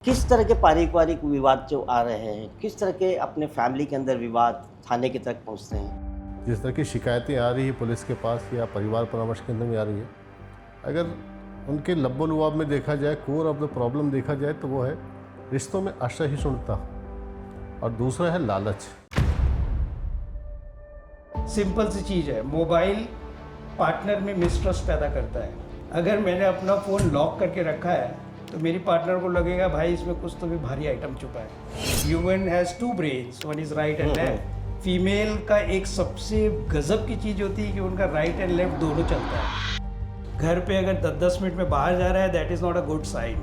किस तरह के पारिवारिक विवाद जो आ रहे हैं, किस तरह के अपने फैमिली के अंदर विवाद थाने की तक पहुंचते हैं? जिस तरह की शिकायतें आ रही है पुलिस के पास या परिवार परामर्श केंद्र में आ रही है, अगर उनके लब्बो लुआब में देखा जाए, कोर ऑफ द प्रॉब्लम देखा जाए तो वो है रिश्तों में असहिष्णुता और दूसरा है लालच। सिंपल सी चीज़ है, मोबाइल पार्टनर में मिसट्रस्ट पैदा करता है। अगर मैंने अपना फ़ोन लॉक करके रखा है तो मेरी पार्टनर को लगेगा भाई इसमें कुछ तो भी भारी आइटम छुपा है। Human has two brains, one is right and left. Female का एक सबसे गजब की चीज़ होती है कि उनका राइट एंड लेफ्ट दोनों चलता है। घर पे अगर 10-10 मिनट में बाहर जा रहा है, that is not a good sign.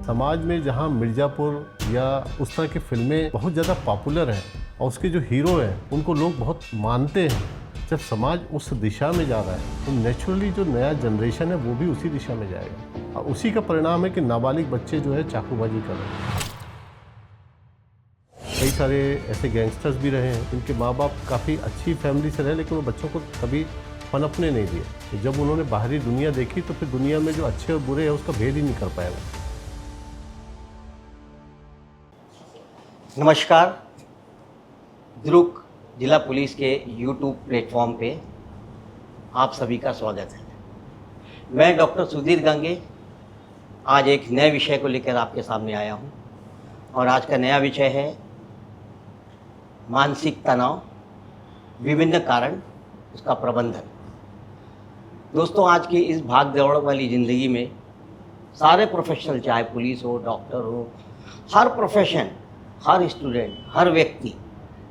समाज में जहाँ मिर्ज़ापुर या उस तरह की फिल्में बहुत ज़्यादा पॉपुलर हैं और उसके जो हीरो हैं उनको लोग बहुत मानते हैं, जब समाज उस दिशा में जा रहा है तो नेचुरली जो नया जनरेशन है वो भी उसी दिशा में जाएगा और उसी का परिणाम है कि नाबालिग बच्चे जो है चाकूबाजी कर रहे हैं। कई सारे ऐसे गैंगस्टर्स भी रहे हैं जिनके माँ बाप काफ़ी अच्छी फैमिली से रहे लेकिन वो बच्चों को कभी पनपने नहीं दिए। तो जब उन्होंने बाहरी दुनिया देखी तो फिर दुनिया में जो अच्छे और बुरे हैं उसका भेद ही नहीं कर पाया वो। नमस्कार, दुर्ग जिला पुलिस के YouTube प्लेटफॉर्म पे आप सभी का स्वागत है। मैं डॉक्टर सुधीर गंगे आज एक नए विषय को लेकर आपके सामने आया हूँ और आज का नया विषय है मानसिक तनाव, विभिन्न कारण, उसका प्रबंधन। दोस्तों, आज की इस भाग दौड़ वाली ज़िंदगी में सारे प्रोफेशनल, चाहे पुलिस हो, डॉक्टर हो, हर प्रोफेशन, हर स्टूडेंट, हर व्यक्ति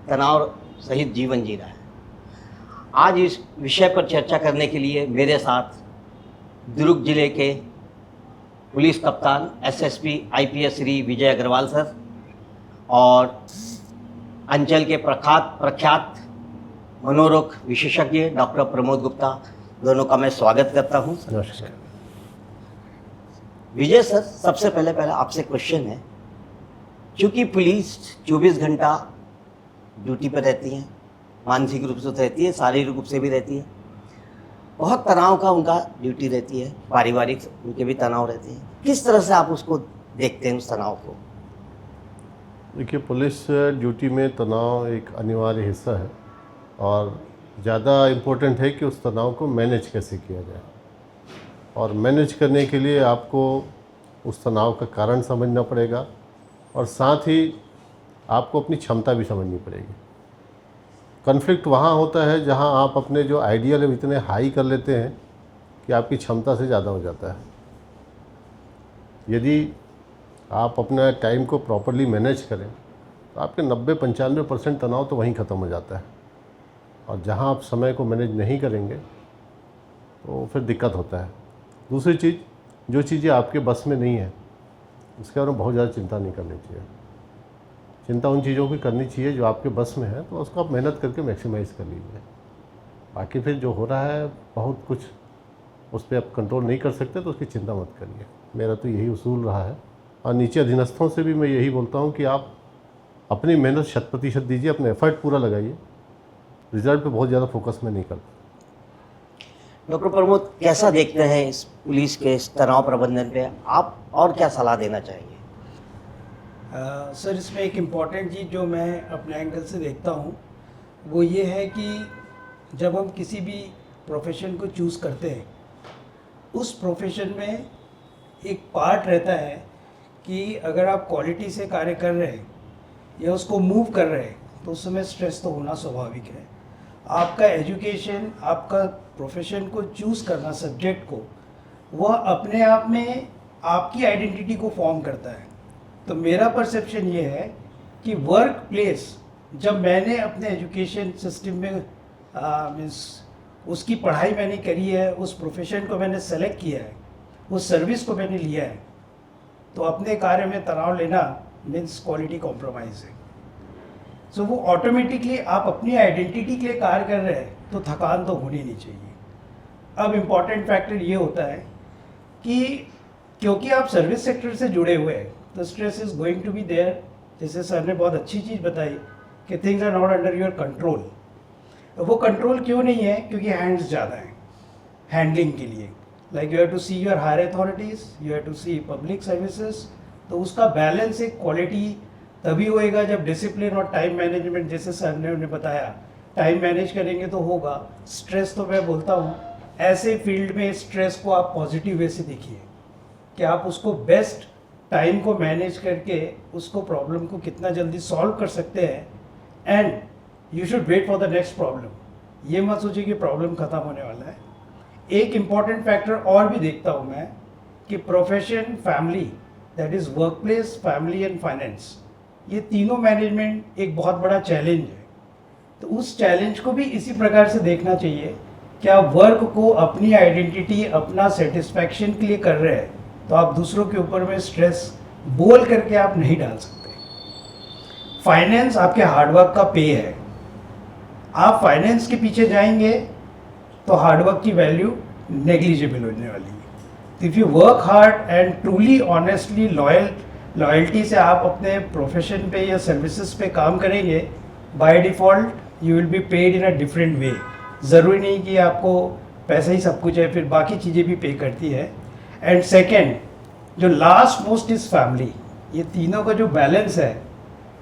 तनाव सहित जीवन जी रहा है। आज इस विषय पर चर्चा करने के लिए मेरे साथ दुर्ग जिले के पुलिस कप्तान SSP IPS Shri Vijay Agarwal sir और अंचल के प्रख्यात मनोरोग विशेषज्ञ डॉक्टर प्रमोद गुप्ता, दोनों का मैं स्वागत करता हूं। नमस्कार विजय सर, सबसे पहले आपसे क्वेश्चन है, क्योंकि पुलिस 24 घंटा ड्यूटी पर रहती हैं, मानसिक रूप से तो रहती है, शारीरिक रूप से भी रहती है, बहुत तनाव का उनका ड्यूटी रहती है, पारिवारिक उनके भी तनाव रहते हैं। किस तरह से आप उसको देखते हैं, उस तनाव को? देखिए, पुलिस ड्यूटी में तनाव एक अनिवार्य हिस्सा है और ज़्यादा इम्पोर्टेंट है कि उस तनाव को मैनेज कैसे किया जाए। और मैनेज करने के लिए आपको उस तनाव का कारण समझना पड़ेगा और साथ ही आपको अपनी क्षमता भी समझनी पड़ेगी। कॉन्फ्लिक्ट वहाँ होता है जहाँ आप अपने जो आइडियल है इतने हाई कर लेते हैं कि आपकी क्षमता से ज़्यादा हो जाता है। यदि आप अपना टाइम को प्रॉपरली मैनेज करें तो आपके 90-95% तनाव तो वहीं ख़त्म हो जाता है। और जहाँ आप समय को मैनेज नहीं करेंगे तो फिर दिक्कत होता है। दूसरी चीज़, जो चीज़ें आपके बस में नहीं है उसके बारे में बहुत ज़्यादा चिंता नहीं करनी चाहिए। चिंता उन चीज़ों की करनी चाहिए जो आपके बस में है, तो उसको आप मेहनत करके मैक्सिमाइज़ कर लीजिए। बाकी फिर जो हो रहा है बहुत कुछ उस पर आप कंट्रोल नहीं कर सकते तो उसकी चिंता मत करिए। मेरा तो यही उसूल रहा है और नीचे अधीनस्थों से भी मैं यही बोलता हूँ कि आप अपनी मेहनत 100% दीजिए, अपने एफर्ट पूरा लगाइए। रिजल्ट पे बहुत ज़्यादा फोकस में नहीं करता। डॉक्टर प्रमोद, कैसा देखते हैं इस पुलिस के इस तनाव प्रबंधन पे? आप और क्या सलाह देना चाहेंगे? सर, इसमें एक इम्पॉर्टेंट चीज़ जो मैं अपने एंगल से देखता हूँ वो ये है कि जब हम किसी भी प्रोफेशन को चूज़ करते हैं, उस प्रोफेशन में एक पार्ट रहता है कि अगर आप क्वालिटी से कार्य कर रहे हैं या उसको मूव कर रहे हैं तो उस समय स्ट्रेस तो होना स्वाभाविक है। आपका एजुकेशन, आपका प्रोफेशन को चूज़ करना, सब्जेक्ट को, वह अपने आप में आपकी आइडेंटिटी को फॉर्म करता है। तो मेरा परसेप्शन ये है कि वर्क प्लेस, जब मैंने अपने एजुकेशन सिस्टम में मीन्स उसकी पढ़ाई मैंने करी है, उस प्रोफेशन को मैंने सेलेक्ट किया है, उस सर्विस को मैंने लिया है, तो अपने कार्य में तनाव लेना मीन्स क्वालिटी कॉम्प्रोमाइज़ है। सो वो ऑटोमेटिकली आप अपनी आइडेंटिटी के लिए कार्य कर रहे हैं तो थकान तो होनी नहीं चाहिए। अब इम्पॉर्टेंट फैक्टर ये होता है कि क्योंकि आप सर्विस सेक्टर से जुड़े हुए हैं तो stress is going to be there. जैसे सर ने बहुत अच्छी चीज़ बताई कि things are not under your control. वो कंट्रोल क्यों नहीं है? क्योंकि हैंड्स ज़्यादा हैं हैंडलिंग के लिए। Like you have to see your higher authorities, you have to see public services. तो उसका बैलेंस एक क्वालिटी तभी होएगा जब डिसिप्लिन और टाइम मैनेजमेंट, जैसे सर ने उन्हें बताया, टाइम मैनेज करेंगे तो होगा। स्ट्रेस तो मैं बोलता हूँ ऐसे फील्ड में स्ट्रेस को आप पॉजिटिव वे से देखिए कि आप उसको बेस्ट टाइम को मैनेज करके उसको प्रॉब्लम को कितना जल्दी सॉल्व कर सकते हैं, and you should wait for the next problem. ये मत सोचिए कि प्रॉब्लम ख़त्म होने वाला है। एक इम्पॉर्टेंट फैक्टर और भी देखता हूँ मैं कि profession, family, that is work place, family and finance, ये तीनों मैनेजमेंट एक बहुत बड़ा चैलेंज है। तो उस चैलेंज को भी इसी प्रकार से देखना चाहिए कि आप वर्क को अपनी आइडेंटिटी, अपना सेटिस्फैक्शन के लिए कर रहे हैं, तो आप दूसरों के ऊपर में स्ट्रेस बोल करके आप नहीं डाल सकते। फाइनेंस आपके हार्डवर्क का पे है। आप फाइनेंस के पीछे जाएंगे तो हार्डवर्क की वैल्यू नेग्लिजिबल होने वाली है। If you work hard and truly honestly loyalty से आप अपने प्रोफेशन पे या सर्विसेज पे काम करेंगे, by default you will be paid in a different way. ज़रूरी नहीं कि आपको पैसा ही सब कुछ है, फिर बाकी चीज़ें भी पे करती है। एंड सेकेंड, जो लास्ट मोस्ट इज़ फैमिली। ये तीनों का जो बैलेंस है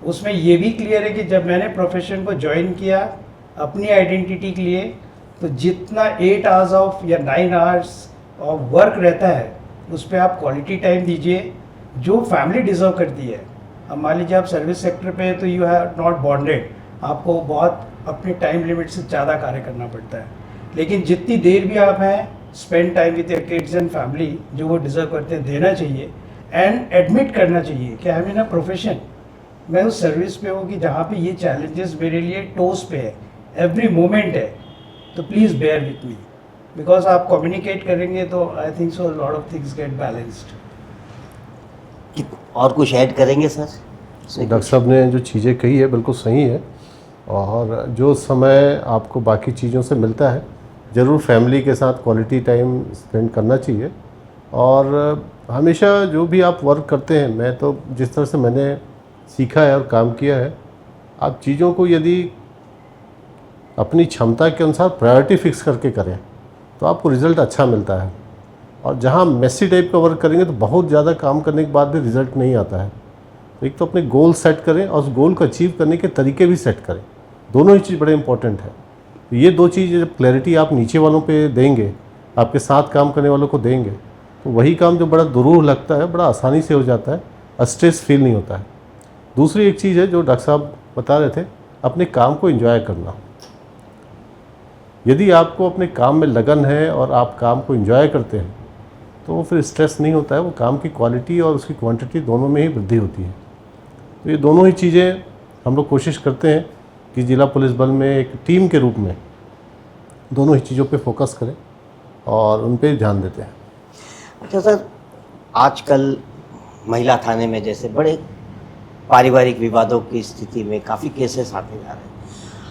उसमें ये भी क्लियर है कि जब मैंने प्रोफेशन को ज्वाइन किया अपनी आइडेंटिटी के लिए, तो जितना 8 आवर्स ऑफ या 9 आवर्स ऑफ वर्क रहता है उस पर आप क्वालिटी टाइम दीजिए जो फैमिली डिज़र्व करती है। अब मान लीजिए आप सर्विस सेक्टर पे हैं तो यू हैव नॉट बॉन्डेड, आपको बहुत अपने टाइम लिमिट से ज़्यादा कार्य करना पड़ता है, लेकिन जितनी देर भी आप हैं spend time with your kids and family, जो वो डिज़र्व करते हैं देना चाहिए। एंड एडमिट करना चाहिए कि I am in a profession, मैं उस सर्विस पे हूँ कि जहाँ पे ये चैलेंजेस मेरे लिए टोस पे है, एवरी मोमेंट है, तो please bear with me. Because आप कम्युनिकेट करेंगे तो I think so lot of things get balanced. और कुछ ऐड करेंगे सर? डॉक्टर साहब ने जो चीज़ें कही है बिल्कुल सही है, और जो समय आपको बाकी चीज़ों से मिलता है ज़रूर फैमिली के साथ क्वालिटी टाइम स्पेंड करना चाहिए। और हमेशा जो भी आप वर्क करते हैं, मैं तो जिस तरह से मैंने सीखा है और काम किया है, आप चीज़ों को यदि अपनी क्षमता के अनुसार प्रायोरिटी फिक्स करके करें तो आपको रिज़ल्ट अच्छा मिलता है। और जहाँ मेसी टाइप का वर्क करेंगे तो बहुत ज़्यादा काम करने के बाद भी रिज़ल्ट नहीं आता है। तो एक तो अपने गोल सेट करें और उस गोल को अचीव करने के तरीके भी सेट करें, दोनों ही चीज़ बड़े इंपॉर्टेंट है। तो ये दो चीज़ जब क्लैरिटी आप नीचे वालों पे देंगे, आपके साथ काम करने वालों को देंगे, तो वही काम जो बड़ा दुरूह लगता है बड़ा आसानी से हो जाता है और स्ट्रेस फील नहीं होता है। दूसरी एक चीज़ है जो डॉक्टर साहब बता रहे थे, अपने काम को एंजॉय करना। यदि आपको अपने काम में लगन है और आप काम को एंजॉय करते हैं तो वो फिर स्ट्रेस नहीं होता है, वो काम की क्वालिटी और उसकी क्वांटिटी दोनों में ही वृद्धि होती है। तो ये दोनों ही चीज़ें हम लोग कोशिश करते हैं कि जिला पुलिस बल में एक टीम के रूप में दोनों ही चीज़ों पे फोकस करें और उन पे ध्यान देते हैं। अच्छा सर, आजकल महिला थाने में जैसे बड़े पारिवारिक विवादों की स्थिति में काफ़ी केसेस आते जा रहे हैं।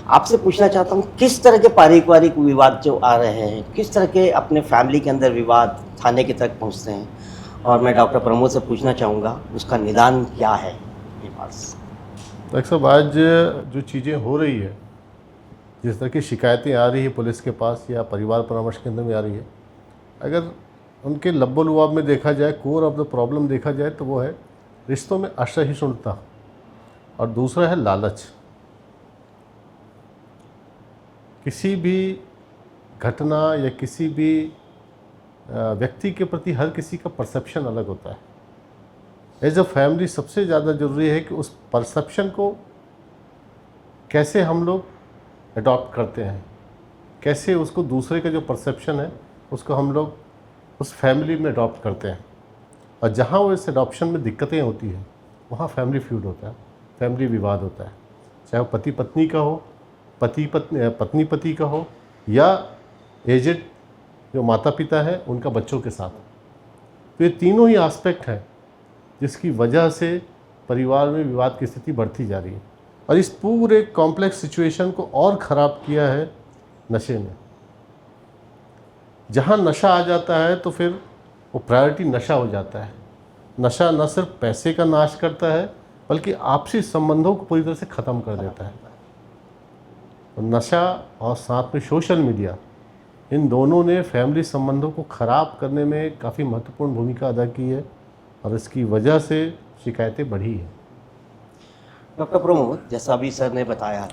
आपसे पूछना चाहता हूँ किस तरह के पारिवारिक विवाद जो आ रहे हैं, किस तरह के अपने फैमिली के अंदर विवाद थाने के तक पहुँचते हैं, और मैं डॉक्टर प्रमोद से पूछना चाहूँगा उसका निदान क्या है आपके पास? डॉक्टर साहब, आज जो चीज़ें हो रही है, जिस तरह की शिकायतें आ रही है पुलिस के पास या परिवार परामर्श केंद्र में आ रही है, अगर उनके लब्बो लुआब में देखा जाए, कोर ऑफ द प्रॉब्लम देखा जाए, तो वो है रिश्तों में असहिष्णुता और दूसरा है लालच। किसी भी घटना या किसी भी व्यक्ति के प्रति हर किसी का परसेप्शन अलग होता है। एज अ फैमिली सबसे ज़्यादा ज़रूरी है कि उस परसेप्शन को कैसे हम लोग अडॉप्ट करते हैं, कैसे उसको दूसरे का जो परसेप्शन है उसको हम लोग उस फैमिली में अडॉप्ट करते हैं। और जहाँ वो इस अडॉप्शन में दिक्कतें होती हैं वहाँ फैमिली फ्यूड होता है, फैमिली विवाद होता है, चाहे वो पति पत्नी का हो, पत्नी पति का हो, या एजेड जो माता पिता है उनका बच्चों के साथ। तो ये तीनों ही एस्पेक्ट हैं जिसकी वजह से परिवार में विवाद की स्थिति बढ़ती जा रही है। और इस पूरे कॉम्प्लेक्स सिचुएशन को और ख़राब किया है नशे ने। जहाँ नशा आ जाता है तो फिर वो प्रायोरिटी नशा हो जाता है। नशा न सिर्फ पैसे का नाश करता है बल्कि आपसी संबंधों को पूरी तरह से ख़त्म कर देता है। तो नशा और साथ में सोशल मीडिया, इन दोनों ने फैमिली संबंधों को ख़राब करने में काफ़ी महत्वपूर्ण भूमिका अदा की है और इसकी वजह से शिकायतें बढ़ी हैं। डॉक्टर प्रमोद, जैसा अभी सर ने बताया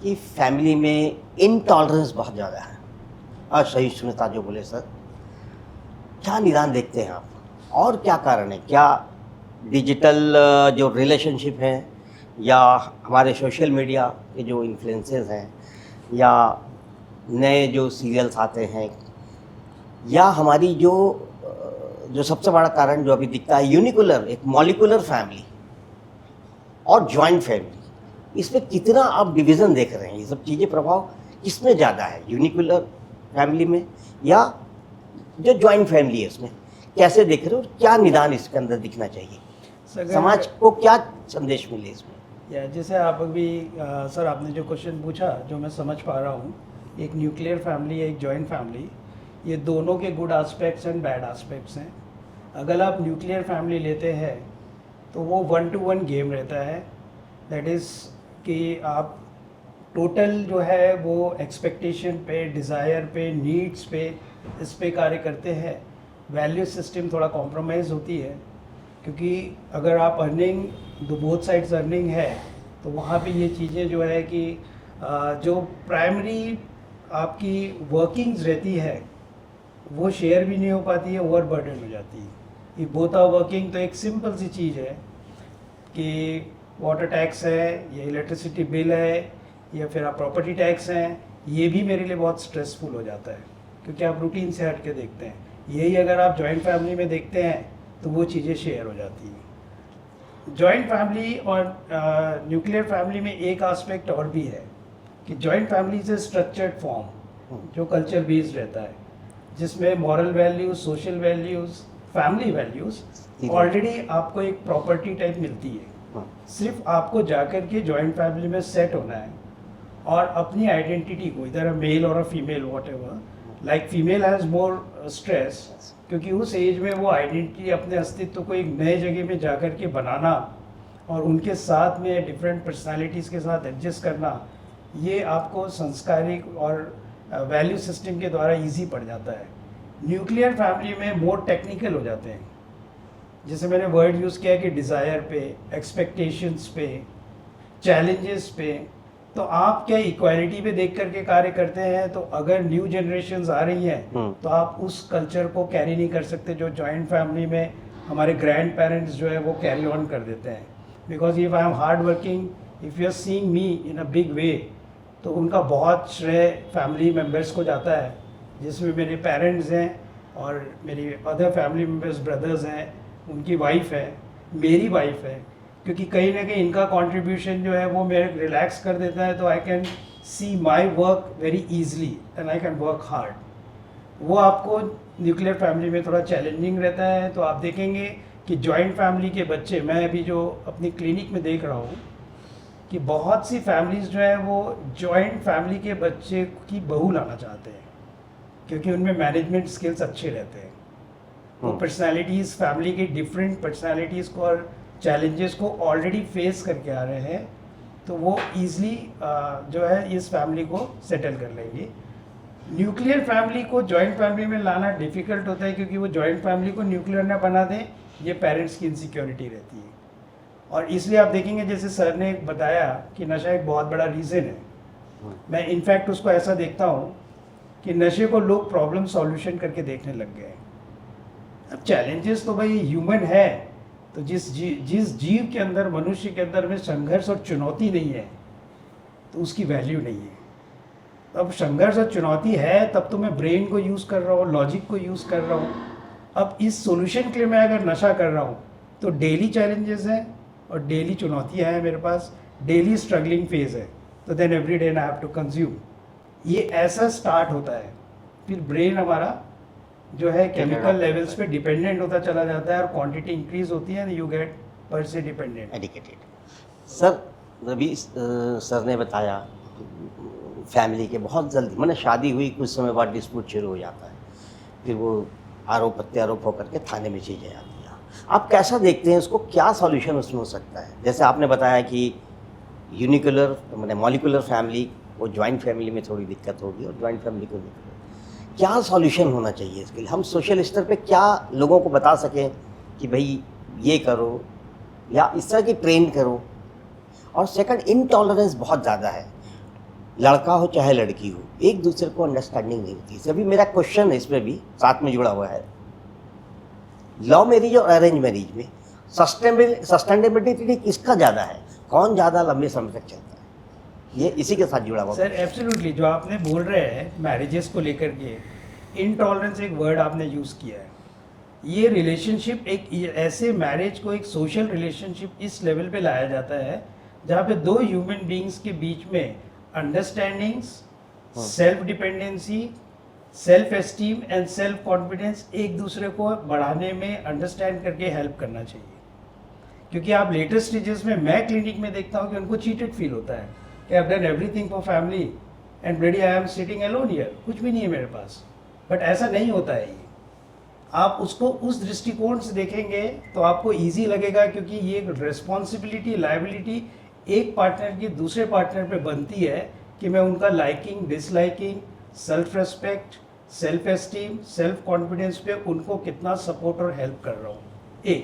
कि फैमिली में इनटॉलरेंस बहुत ज़्यादा है, असहिष्णुता जो बोले सर, क्या निदान देखते हैं आप और क्या कारण है? क्या डिजिटल जो रिलेशनशिप हैं या हमारे सोशल मीडिया के जो इन्फ्लुएंसेस हैं या नए जो सीरियल्स आते हैं या हमारी जो सबसे बड़ा कारण जो अभी दिखता है यूनिकुलर एक मॉलिकुलर फैमिली और जॉइंट फैमिली, इसमें कितना आप डिवीज़न देख रहे हैं? ये सब चीज़ें प्रभाव किसमें ज़्यादा है, यूनिकुलर फैमिली में या जो जॉइंट फैमिली है उसमें? कैसे देख रहे हो और क्या निदान इसके अंदर दिखना चाहिए? समाज को क्या संदेश मिले इसमें? या जैसे आप अभी सर आपने जो क्वेश्चन पूछा, जो मैं समझ पा रहा हूँ, एक न्यूक्लियर फैमिली एक जॉइंट फैमिली, ये दोनों के good aspects and bad aspects हैं। अगर आप न्यूक्लियर फैमिली लेते हैं तो वो 1-to-1 गेम रहता है। दैट इज़ कि आप टोटल जो है वो एक्सपेक्टेशन पे, डिज़ायर पे, नीड्स पे, इस पे कार्य करते हैं। वैल्यू सिस्टम थोड़ा कॉम्प्रोमाइज़ होती है, क्योंकि अगर आप अर्निंग बोथ साइड्स अर्निंग है तो वहाँ पे ये चीज़ें जो है कि जो प्राइमरी आपकी वर्किंग्स रहती है वो शेयर भी नहीं हो पाती है, ओवर बर्डन हो जाती है। ये बोथ आर वर्किंग तो एक सिंपल सी चीज़ है कि वाटर टैक्स है या इलेक्ट्रिसिटी बिल है या फिर आप प्रॉपर्टी टैक्स हैं, ये भी मेरे लिए बहुत स्ट्रेसफुल हो जाता है, क्योंकि आप रूटीन से हट के देखते हैं। यही अगर आप जॉइंट फैमिली में देखते हैं तो वो चीज़ें शेयर हो जाती हैं। जॉइंट फैमिली और न्यूक्लियर फैमिली में एक एस्पेक्ट और भी है कि joint family is a structured form जो कल्चर बेस्ड रहता है, जिसमें moral values, social values, family values already आपको एक प्रॉपर्टी टाइप मिलती है। सिर्फ आपको जाकर के जॉइंट फैमिली में सेट होना है और अपनी आइडेंटिटी को, इधर अ मेल और a female what ever, like female has more stress, क्योंकि उस एज में वो आइडेंटिटी, अपने अस्तित्व को एक नए जगह में जाकर के बनाना और उनके साथ में डिफरेंट पर्सनालिटीज़ के साथ एडजस्ट करना, ये आपको संस्कारिक और वैल्यू सिस्टम के द्वारा इजी पड़ जाता है। न्यूक्लियर फैमिली में मोर टेक्निकल हो जाते हैं, जैसे मैंने वर्ड यूज़ किया कि डिज़ायर पे, एक्सपेक्टेशंस पे, चैलेंजेस पे, तो आप क्या इक्वालिटी पे देख करके कार्य करते हैं? तो अगर न्यू जनरेशन्स आ रही हैं तो आप उस कल्चर को कैरी नहीं कर सकते जो जॉइंट फैमिली में हमारे ग्रैंड पेरेंट्स जो है वो कैरी ऑन कर देते हैं। Because if I am hard working, if you are seeing me in a big way, तो उनका बहुत श्रेय फैमिली मेम्बर्स को जाता है, जिसमें मेरे पेरेंट्स हैं और मेरी अदर फैमिली मेम्बर्स, ब्रदर्स हैं, उनकी वाइफ है, मेरी वाइफ है, क्योंकि कहीं ना कहीं इनका कंट्रीब्यूशन जो है वो मेरे रिलैक्स कर देता है, तो I can see my work very easily and I can work hard. वो आपको न्यूक्लियर फैमिली में थोड़ा चैलेंजिंग रहता है। तो आप देखेंगे कि जॉइंट फैमिली के बच्चे, मैं अभी जो अपनी क्लिनिक में देख रहा हूँ कि बहुत सी फैमिलीज़ जो है वो जॉइंट फैमिली के बच्चे की बहू लाना चाहते हैं, क्योंकि उनमें मैनेजमेंट स्किल्स अच्छे रहते हैं। वो पर्सनालिटीज़, फैमिली की डिफरेंट पर्सनालिटीज़ को और चैलेंजेस को ऑलरेडी फेस करके आ रहे हैं, तो वो ईज़िली जो है इस फैमिली को सेटल कर लेंगे। न्यूक्लियर फैमिली को जॉइंट फैमिली में लाना डिफ़िकल्ट होता है, क्योंकि वो जॉइंट फैमिली को न्यूक्लियर ना बना दें, ये पेरेंट्स की इनसिक्योरिटी रहती है। और इसलिए आप देखेंगे, जैसे सर ने बताया कि नशा एक बहुत बड़ा रीज़न है, मैं इनफैक्ट उसको ऐसा देखता हूँ कि नशे को लोग प्रॉब्लम सॉल्यूशन करके देखने लग गए हैं। अब चैलेंजेस तो भाई ह्यूमन है, तो जिस जीव के अंदर, मनुष्य के अंदर में संघर्ष और चुनौती नहीं है तो उसकी वैल्यू नहीं है। अब संघर्ष और चुनौती है तब तो मैं ब्रेन को यूज़ कर रहा हूँ, लॉजिक को यूज़ कर रहा हूँ। अब इस सॉल्यूशन के लिए मैं अगर नशा कर रहा हूँ तो डेली चैलेंजेस हैं और डेली चुनौतियाँ हैं मेरे पास, डेली स्ट्रगलिंग फेज है, तो then every day I have to consume. ये ऐसा स्टार्ट होता है, फिर ब्रेन हमारा जो है केमिकल लेवल्स पे डिपेंडेंट होता चला जाता है और क्वांटिटी इंक्रीज होती है, यू गेट पर से डिपेंडेंट। एडिकेटेड। सर, अभी सर ने बताया फैमिली के बहुत जल्दी, मैंने शादी हुई कुछ समय बाद डिस्प्यूट शुरू हो जाता है, फिर वो आरोप प्रत्यारोप होकर के थाने में चीज़ें आती हैं। आप कैसा देखते हैं उसको, क्या सॉल्यूशन उसमें हो सकता है? जैसे आपने बताया कि यूनिकुलर मैंने मॉलिकुलर फैमिली, वो जॉइंट फैमिली में थोड़ी दिक्कत होगी और जॉइंट फैमिली को न्यूक्लियर, क्या सॉल्यूशन होना चाहिए इसके लिए? हम सोशल स्तर पे क्या लोगों को बता सकें कि भाई ये करो या इस तरह की ट्रेन करो? और सेकंड, इनटॉलरेंस बहुत ज़्यादा है, लड़का हो चाहे लड़की हो, एक दूसरे को अंडरस्टैंडिंग नहीं होती। सभी मेरा क्वेश्चन है इसमें भी साथ में जुड़ा हुआ है, लव मैरिज और अरेंज मैरिज में सस्टेनेबिलिटी किसका ज़्यादा है? कौन ज़्यादा लंबे समय तक चलता है? ये इसी के साथ जुड़ा हुआ। सर एब्सोल्युटली जो आपने बोल रहे हैं मैरिजेस को लेकर के, इनटॉलरेंस एक वर्ड आपने यूज़ किया है। ये रिलेशनशिप एक ऐसे मैरिज को एक सोशल रिलेशनशिप इस लेवल पे लाया जाता है जहाँ पे दो ह्यूमन बीइंग्स के बीच में understandings, self dependency, self esteem and self confidence एक दूसरे को बढ़ाने में अंडरस्टैंड करके हेल्प करना चाहिए। क्योंकि आप लेटर स्टेजेस में, मैं क्लिनिक में देखता हूँ कि उनको चीटेड फील होता है कि I have done everything for family and ब्रेडी I am sitting alone here, कुछ भी नहीं है मेरे पास। बट ऐसा नहीं होता है। ये आप उसको उस दृष्टिकोण से देखेंगे तो आपको इजी लगेगा, क्योंकि ये रिस्पॉन्सिबिलिटी, लायबिलिटी एक पार्टनर की दूसरे पार्टनर पे बनती है कि मैं उनका liking, disliking, self respect, self esteem, self confidence पे उनको कितना सपोर्ट और हेल्प कर रहा हूँ।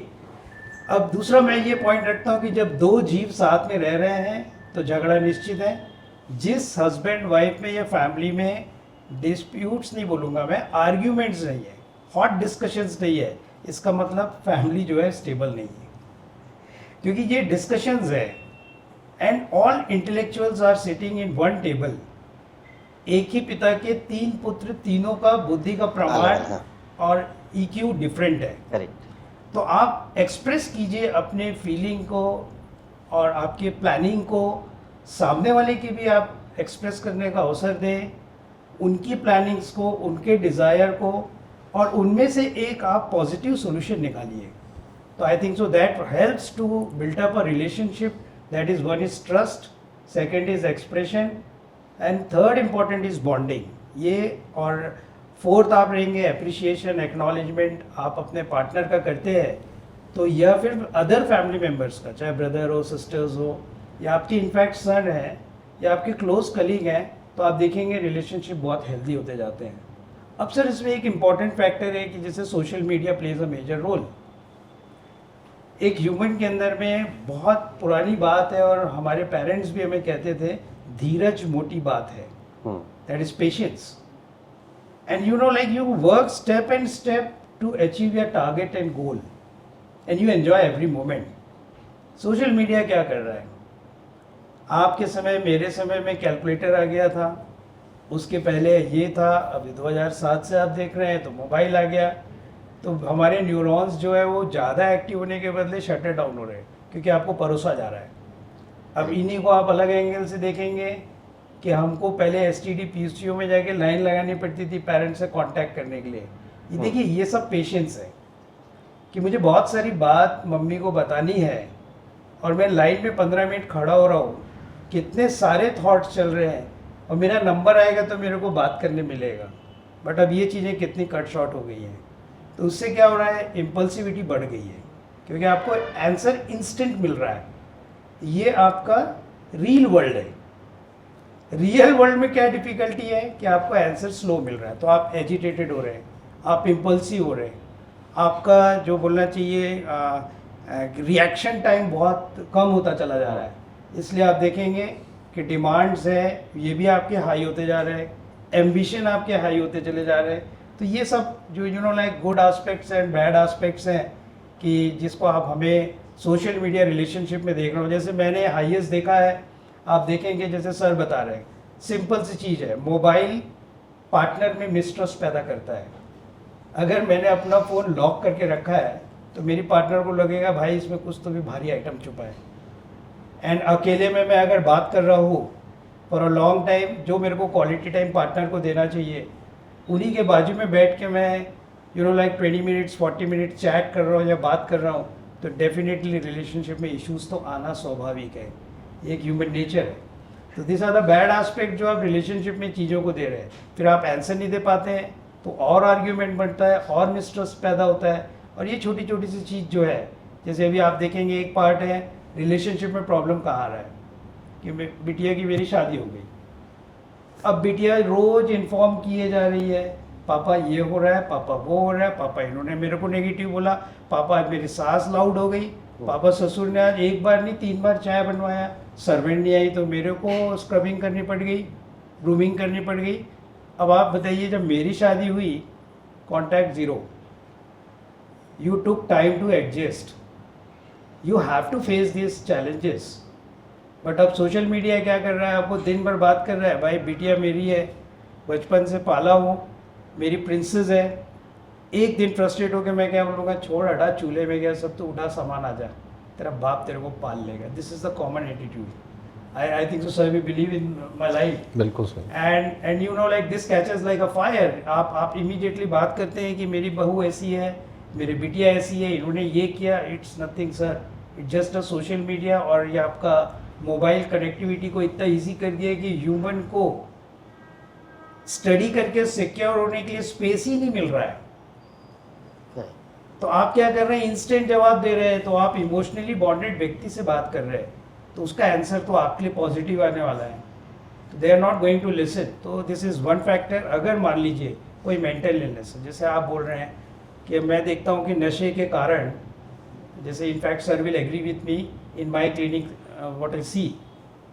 अब दूसरा मैं ये पॉइंट रखता हूँ कि जब दो जीव साथ में रह रहे हैं तो झगड़ा निश्चित है। जिस हस्बैंड वाइफ में या फैमिली में डिस्प्यूट्स नहीं बोलूँगा मैं, आर्ग्यूमेंट्स नहीं है, हॉट डिस्कशंस नहीं है, इसका मतलब फैमिली जो है स्टेबल नहीं है। क्योंकि ये डिस्कशंस है and all intellectuals are sitting in one table. एक ही पिता के तीन पुत्र, तीनों का बुद्धि का प्रमाण और EQ डिफरेंट है। करेक्ट। तो आप एक्सप्रेस कीजिए अपने फीलिंग को और आपके प्लानिंग को, सामने वाले की भी आप एक्सप्रेस करने का अवसर दें, उनकी प्लानिंग्स को, उनके डिज़ायर को, और उनमें से एक आप पॉजिटिव सॉल्यूशन निकालिए। तो I think so that helps to build up a relationship. That is, one is trust, second is expression and third important is bonding. ये और फोर्थ आप रहेंगे एप्रिसिएशन, एक्नॉलेजमेंट आप अपने पार्टनर का करते हैं तो, या फिर अदर फैमिली मेम्बर्स का, चाहे ब्रदर हो, सिस्टर्स हो, या आपके इनफैक्ट सन है या आपके क्लोज कलीग हैं, तो आप देखेंगे रिलेशनशिप बहुत हेल्दी होते जाते हैं। अब सर इसमें एक इम्पॉर्टेंट फैक्टर है कि जैसे social media plays a major role. एक ह्यूमन के अंदर में बहुत पुरानी बात है और हमारे पेरेंट्स भी हमें कहते थे, धीरज मोटी बात है, that is patience. And you know, like you work step and step to achieve your target and goal, and you enjoy every moment. Social media क्या कर रहा है? आपके समय, मेरे समय में कैलकुलेटर आ गया था, उसके पहले ये था, अभी 2007 से आप देख रहे हैं तो मोबाइल आ गया। तो हमारे न्यूरॉन्स जो है वो ज़्यादा एक्टिव होने के बदले शटर डाउन हो रहे हैं, क्योंकि आपको परोसा जा रहा है। अब इन्हीं को आप अलग एंगल से देखेंगे कि हमको पहले STD PCO में जाके लाइन लगानी पड़ती थी पेरेंट्स से कांटेक्ट करने के लिए। ये देखिए, ये सब पेशेंस है कि मुझे बहुत सारी बात मम्मी को बतानी है और मैं लाइन में 15 मिनट खड़ा हो रहा हूँ, कितने सारे थॉट्स चल रहे हैं, और मेरा नंबर आएगा तो मेरे को बात करने मिलेगा। बट अब ये चीज़ें कितनी कट शॉर्ट हो गई हैं, तो उससे क्या हो रहा है, इम्पल्सिविटी बढ़ गई है, क्योंकि आपको आंसर इंस्टेंट मिल रहा है। ये आपका रियल वर्ल्ड है। रियल वर्ल्ड में क्या डिफ़िकल्टी है कि आपको आंसर स्लो मिल रहा है, तो आप एजिटेटेड हो रहे हैं, आप इम्पल्सिव हो रहे हैं, आपका जो बोलना चाहिए रिएक्शन टाइम बहुत कम होता चला जा रहा है। इसलिए आप देखेंगे कि डिमांड्स है ये भी आपके हाई होते जा रहे हैं, एम्बिशन आपके हाई होते चले जा रहे हैं। तो ये सब जो like good aspects and bad aspects हैं कि जिसको आप हमें सोशल मीडिया रिलेशनशिप में देख रहे हो। जैसे मैंने हाईएस्ट देखा है, आप देखेंगे जैसे सर बता रहे हैं, सिंपल सी चीज़ है, मोबाइल पार्टनर में मिसट्रस्ट पैदा करता है। अगर मैंने अपना फ़ोन लॉक करके रखा है तो मेरी पार्टनर को लगेगा भाई इसमें कुछ तो भी भारी आइटम छुपा है। एंड अकेले में मैं अगर बात कर रहा हूँ फॉर अ लॉन्ग टाइम, जो मेरे को क्वालिटी टाइम पार्टनर को देना चाहिए, उन्हीं के बाजू में बैठ के मैं लाइक 20 मिनट्स 40 मिनट चैट कर रहा हूँ या बात कर रहा हूँ, तो डेफिनेटली रिलेशनशिप में इश्यूज तो आना स्वाभाविक है, एक ह्यूमन नेचर है। तो this are the bad aspect जो आप रिलेशनशिप में चीज़ों को दे रहे हैं, फिर आप आंसर नहीं दे पाते हैं तो और आर्ग्यूमेंट बनता है और मिसट्रस्ट पैदा होता है। और ये छोटी छोटी सी चीज़ जो है, जैसे अभी आप देखेंगे एक पार्ट है रिलेशनशिप में प्रॉब्लम कहाँ आ रहा है कि बिटिया की मेरी शादी हो गई, अब बिटिया रोज़ इन्फॉर्म किए जा रही है, पापा ये हो रहा है, पापा वो हो रहा है, पापा इन्होंने मेरे को नेगेटिव बोला, पापा मेरी सास लाउड हो गई, पापा ससुर ने आज एक बार नहीं 3 बार चाय बनवाया, सर्वेंट नहीं आई तो मेरे को स्क्रबिंग करनी पड़ गई, ग्रूमिंग करनी पड़ गई। अब आप बताइए, जब मेरी शादी हुई, contact zero, you took time to adjust, you have to face this challenges. But अब सोशल मीडिया क्या कर रहा है, आपको दिन भर बात कर रहा है, भाई बिटिया मेरी है, बचपन से पाला हूँ, मेरी प्रिंसेस है, एक दिन फ्रस्ट्रेट होकर मैं क्या बोलूँगा, छोड़ हटा, चूल्हे में गया सब, तो उठा सामान आ जा, तेरा बाप तेरे को पाल लेगा। This is the common attitude. I think so sir, we believe in my life. बिल्कुल सही। And you know like this catches like a fire. आप इमीडिएटली बात करते हैं कि मेरी बहू ऐसी है, मेरी बिटिया ऐसी है, इन्होंने ये किया। It's nothing sir, it's just a social media. और ये आपका मोबाइल कनेक्टिविटी को इतना इजी कर दिया है कि ह्यूमन को स्टडी करके सिक्योर होने के लिए स्पेस ही नहीं मिल रहा है। तो आप क्या कर रहे हैं, इंस्टेंट जवाब दे रहे हैं, तो आप इमोशनली बॉन्डेड व्यक्ति से बात कर रहे हैं, तो उसका आंसर तो आपके लिए पॉजिटिव आने वाला है, तो they are not going to listen. तो दिस इज़ वन फैक्टर। अगर मान लीजिए कोई मेंटल इलनेस है, जैसे आप बोल रहे हैं कि मैं देखता हूँ कि नशे के कारण, जैसे in fact sir will agree with me in my clinic what I see,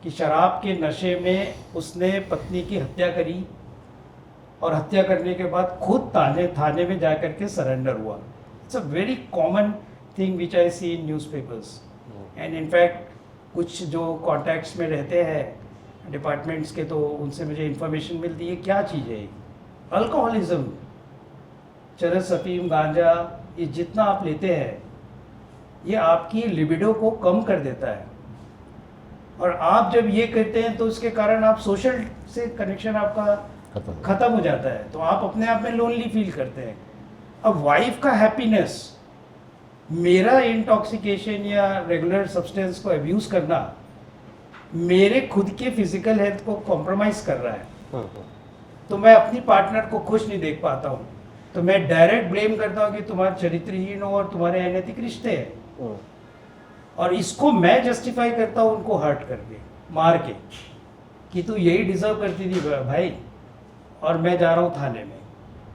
कि शराब के नशे में उसने पत्नी की हत्या करी और हत्या करने के बाद खुद थाने में जा करके सरेंडर हुआ। It's a very common thing which I see in newspapers. And in fact कुछ जो कॉन्टैक्ट्स में रहते हैं डिपार्टमेंट्स के, तो उनसे मुझे इन्फॉर्मेशन मिलती है क्या चीज़ है अल्कोहलिज्म, चरस, अफीम, गांजा, ये जितना आप लेते हैं ये आपकी लिबिडो को कम कर देता है। और आप जब ये करते हैं तो उसके कारण आप सोशल से कनेक्शन आपका खत्म हो जाता है, तो आप अपने आप में लोनली फील करते हैं। अब वाइफ का हैप्पीनेस, मेरा इंटॉक्सिकेशन या रेगुलर सब्सटेंस को अब्यूज़ करना मेरे खुद के फिजिकल हेल्थ को कॉम्प्रोमाइज़ कर रहा है, तो मैं अपनी पार्टनर को खुश नहीं देख पाता हूँ, तो मैं डायरेक्ट ब्लेम करता हूँ कि तुम्हारे चरित्रहीन हो और तुम्हारे अनैतिक रिश्ते हैं, और इसको मैं जस्टिफाई करता हूँ उनको हर्ट करके, मार के, कि तू यही डिजर्व करती थी भाई, और मैं जा रहा हूँ थाने में।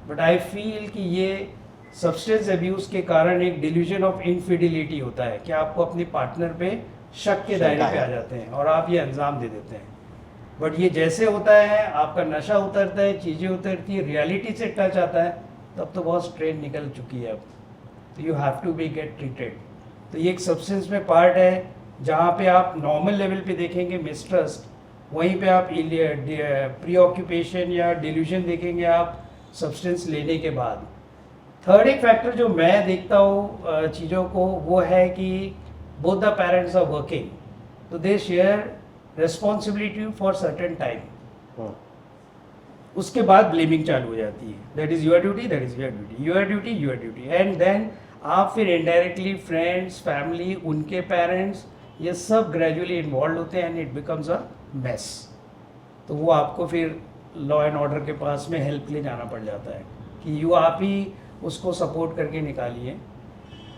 बट आई फील कि ये सब्सटेंस अब्यूज़ के कारण एक डिल्यूजन ऑफ इनफिडिलिटी होता है कि आपको अपनी पार्टनर पे शक के दायरे पे आ जाते हैं और आप ये अंजाम दे देते हैं। बट ये जैसे होता है, आपका नशा उतरता है, चीज़ें उतरती है, रियलिटी से टच आता है, तब तो बहुत स्ट्रेन निकल चुकी है अब, तो you have to be get treated. तो ये एक सब्सटेंस में पार्ट है, जहाँ पे आप नॉर्मल लेवल पे देखेंगे मिसट्रस्ट, वहीं पे आप प्रीऑक्यूपेशन या डिल्यूजन देखेंगे आप सब्सटेंस लेने के बाद। थर्ड एक फैक्टर जो मैं देखता हूँ चीज़ों को, वो है कि both the parents are working, तो they share responsibility for certain time, उसके बाद ब्लेमिंग चालू हो जाती है, that is your duty, that is your duty, your duty, your duty, and then आप फिर इनडायरेक्टली फ्रेंड्स, फैमिली, उनके पेरेंट्स, ये सब ग्रेजुअली इन्वॉल्व होते हैं and it becomes a mess. तो वो आपको फिर लॉ एंड ऑर्डर के पास में हेल्प के लिए जाना पड़ जाता है कि यू आप ही उसको सपोर्ट करके निकालिए।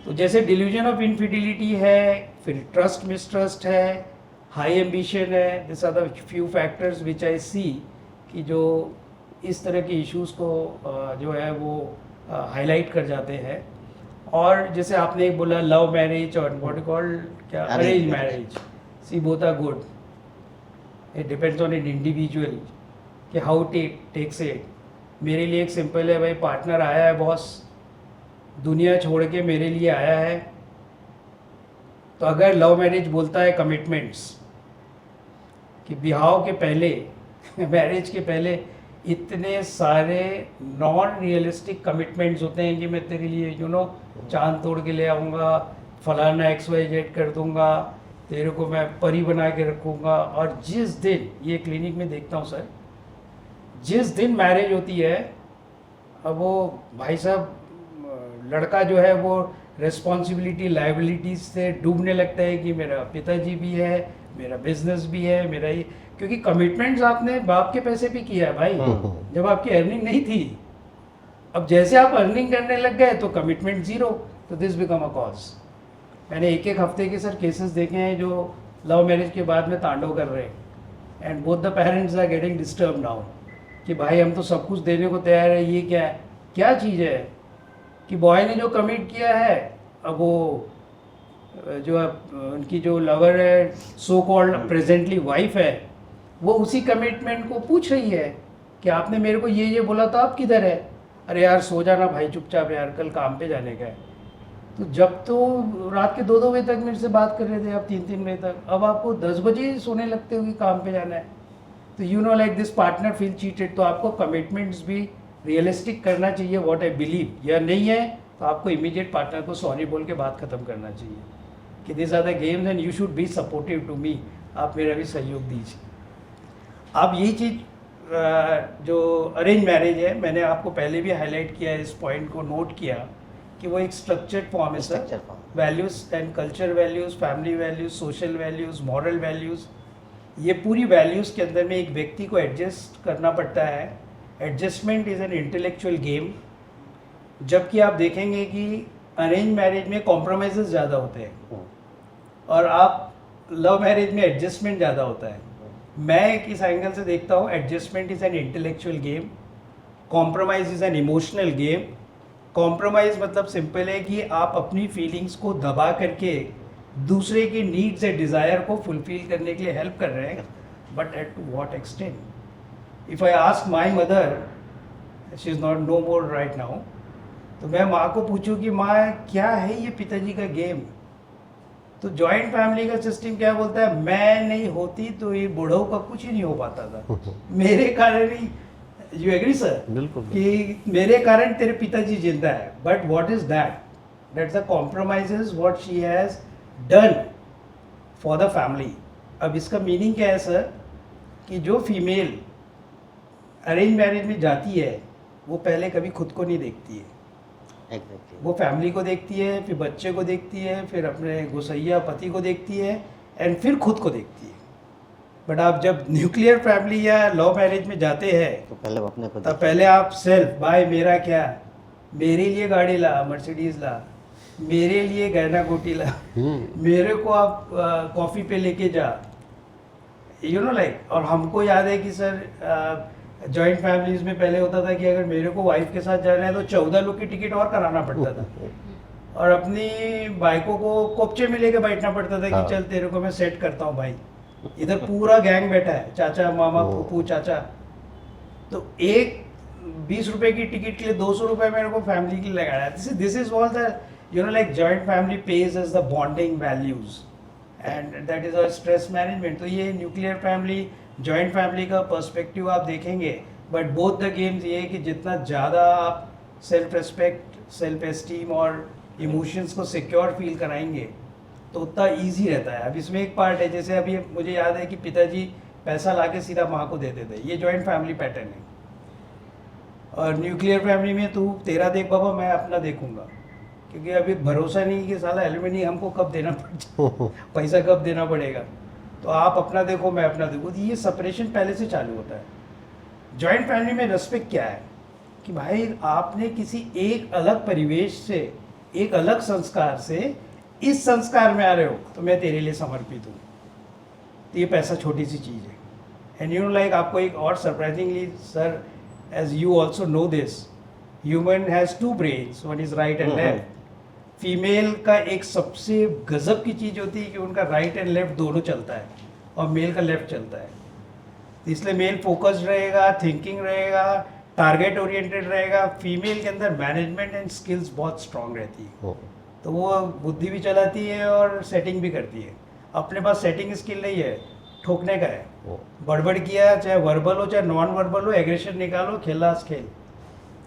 तो जैसे डिल्यूजन ऑफ इनफिडिलिटी है, फिर ट्रस्ट मिसट्रस्ट है, हाई एम्बिशन है, this are the few factors which I see कि जो इस तरह के इश्यूज़ को जो है वो हाईलाइट कर जाते हैं। और जैसे आपने एक बोला लव मैरिज और व्हाट यू कॉल क्या arrange marriage, see both are good, it depends on an individual कि हाउ टेक्स इट। मेरे लिए एक सिंपल है, भाई पार्टनर आया है बॉस, दुनिया छोड़ के मेरे लिए आया है, तो अगर लव मैरिज बोलता है कमिटमेंट्स कि बिहाव के पहले मैरिज के पहले इतने सारे नॉन रियलिस्टिक कमिटमेंट्स होते हैं कि मैं तेरे लिए यू नो चांद तोड़ के ले आऊँगा, फलाना XYZ कर दूँगा, तेरे को मैं परी बना के रखूँगा। और जिस दिन, ये क्लिनिक में देखता हूँ सर, जिस दिन मैरिज होती है, अब वो भाई साहब लड़का जो है वो रिस्पॉन्सिबिलिटी लाइबिलिटीज से डूबने लगता है कि मेरा पिताजी भी है, मेरा बिजनेस भी है, मेरा ये, क्योंकि कमिटमेंट्स आपने बाप के पैसे पे किया है भाई, जब आपकी अर्निंग नहीं थी। अब जैसे आप अर्निंग करने लग गए तो कमिटमेंट ज़ीरो, तो दिस बिकम अ कॉज। मैंने एक हफ्ते के सर केसेस देखे हैं जो लव मैरिज के बाद में तांडव कर रहे हैं, and both the parents are getting disturb now कि भाई हम तो सब कुछ देने को तैयार है, ये क्या है, क्या चीज़ है कि बॉय ने जो कमिट किया है, अब वो जो उनकी जो लवर है, सो कॉल्ड प्रेजेंटली वाइफ है, वो उसी कमिटमेंट को पूछ रही है कि आपने मेरे को ये बोला था, आप किधर है? अरे यार सो जाना भाई चुपचाप यार, कल काम पे जाने का है। तो जब तो रात के 2-2 बजे तक मेरे से बात कर रहे थे आप, 3-3 बजे तक, अब आपको 10 बजे सोने लगते हो कि काम पे जाना है। तो you know like this partner feel cheated. तो आपको कमिटमेंट्स भी रियलिस्टिक करना चाहिए, व्हाट आई बिलीव। या नहीं है तो आपको इमीडिएट पार्टनर को सॉरी बोल के बात खत्म करना चाहिए कि this are the games and you should be supportive to me, आप मेरा भी सहयोग दीजिए। अब यही चीज़ जो अरेंज मैरिज है, मैंने आपको पहले भी हाईलाइट किया है, इस पॉइंट को नोट किया कि वो एक स्ट्रक्चर्ड फॉर्म है sir. Structured form. Values and culture values, family values, social values, moral values, ये पूरी वैल्यूज़ के अंदर में एक व्यक्ति को एडजस्ट करना पड़ता है। Adjustment is an intellectual game. जबकि आप देखेंगे कि अरेंज मैरिज में कॉम्प्रोमाइज़ ज़्यादा होते हैं और आप लव मैरिज में एडजस्टमेंट ज़्यादा होता है। मैं किस एंगल से देखता हूँ, adjustment is an intellectual game, compromise is an emotional game. Compromise मतलब सिंपल है कि आप अपनी फीलिंग्स को दबा करके दूसरे की नीड्स एंड डिज़ायर को फुलफिल करने के लिए हेल्प कर रहे हैं, but at to what extent? If I ask my mother, she is not no more right now, तो मैं माँ को पूछूं कि माँ क्या है ये पिताजी का गेम, तो जॉइंट फैमिली का सिस्टम क्या बोलता है, मैं नहीं होती तो ये बूढ़ों का कुछ ही नहीं हो पाता था, मेरे कारण ही। You agree sir? बिल्कुल। कि मेरे कारण तेरे पिताजी जिंदा है, but what is that? That's the compromises what she has done for the family. अब इसका मीनिंग क्या है सर, कि जो फीमेल अरेंज मैरिज में जाती है वो पहले कभी खुद को नहीं देखती है, Exactly. वो फैमिली को देखती है, फिर बच्चे को देखती है, फिर अपने गोसैया पति को देखती है, एंड फिर खुद को देखती है। बट आप जब न्यूक्लियर फैमिली या लव मैरिज में जाते हैं तो पहले वो अपने को तब पहले आप सेल्फ, भाई मेरा क्या, मेरे लिए गाड़ी ला, मर्सिडीज ला, मेरे लिए गहना गोटी ला, मेरे को आप कॉफ़ी पे लेके जा, यू नो लाइक। और हमको याद है कि सर जॉइंट फैमिलीज में पहले होता था कि अगर मेरे को वाइफ के साथ जाना है तो 14 लोग की टिकट और कराना पड़ता था, और अपनी बाइकों को कोपचे में लेके बैठना पड़ता था हाँ। कि चल तेरे को मैं सेट करता हूँ भाई, इधर पूरा गैंग बैठा है, चाचा मामा फूफू चाचा। तो एक 20 रुपए की टिकट के लिए 200 रुपए मेरे को फैमिली के लिए लगाया। This is all the you know like joint family page as the bonding values and that is a stress management. तो ये न्यूक्लियर फैमिली जॉइंट फैमिली का पर्सपेक्टिव आप देखेंगे, बट बोथ द गेम्स ये है कि जितना ज़्यादा आप सेल्फ रेस्पेक्ट, सेल्फ एस्टीम और इमोशंस को सिक्योर फील कराएंगे तो उतना ईजी रहता है। अब इसमें एक पार्ट है, जैसे अभी मुझे याद है कि पिताजी पैसा लाके सीधा माँ को देते थे, ये जॉइंट फैमिली पैटर्न है। और न्यूक्लियर फैमिली में तू तेरा देख बाबा, मैं अपना देखूंगा, क्योंकि अभी भरोसा नहीं कि साला एलुमिनी हमको कब देना पड़ेगा, पैसा कब देना पड़ेगा, तो आप अपना देखो मैं अपना देखो। तो ये सेपरेशन पहले से चालू होता है। जॉइंट फैमिली में रेस्पेक्ट क्या है कि भाई आपने किसी एक अलग परिवेश से, एक अलग संस्कार से इस संस्कार में आ रहे हो, तो मैं तेरे लिए समर्पित हूँ। तो ये पैसा छोटी सी चीज़ है। एंड यू नो लाइक आपको एक और surprisingly sir, as you also know this, human has 2 brains, one is right and left. Female का एक सबसे गजब की चीज़ होती है कि उनका राइट एंड लेफ्ट दोनों चलता है, और मेल का लेफ्ट चलता है। तो इसलिए मेल फोकस्ड रहेगा, थिंकिंग रहेगा, टारगेट ओरिएंटेड रहेगा। फीमेल के अंदर मैनेजमेंट एंड स्किल्स बहुत स्ट्रांग रहती है, तो वो बुद्धि भी चलाती है और सेटिंग भी करती है। अपने पास सेटिंग स्किल नहीं है, ठोकने का है, बड़बड़ किया चाहे वर्बल हो चाहे नॉन वर्बल हो, एग्रेशन निकालो, खेलास खेल।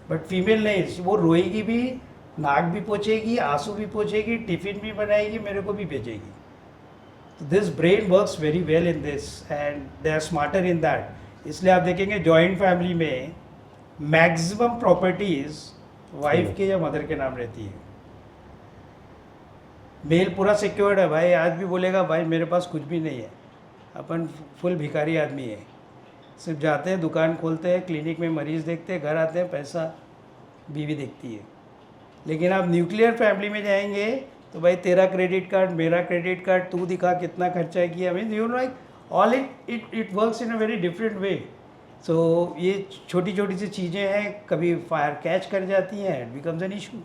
बट फीमेल नहीं, वो रोएगी भी, नाक भी पोछेगी, आंसू भी पोछेगी, टिफिन भी बनाएगी, मेरे को भी भेजेगी। तो this brain works very well in this and they are smarter in that. इसलिए आप देखेंगे जॉइंट फैमिली में मैक्सिमम प्रॉपर्टीज वाइफ के या मदर के नाम रहती है। मेल पूरा सिक्योर्ड है भाई, आज भी बोलेगा भाई मेरे पास कुछ भी नहीं है, अपन फुल भिखारी आदमी है, सिर्फ जाते हैं दुकान खोलते हैं, क्लिनिक में मरीज देखते हैं, घर आते हैं, पैसा बीवी देखती है। लेकिन आप न्यूक्लियर फैमिली में जाएंगे तो भाई तेरा क्रेडिट कार्ड, मेरा क्रेडिट कार्ड, तू दिखा कितना खर्चा किया। Mean you know like all it works in a very different way. So ये छोटी छोटी सी चीज़ें हैं, कभी फायर कैच कर जाती हैं, इट बिकम्स एन इशू।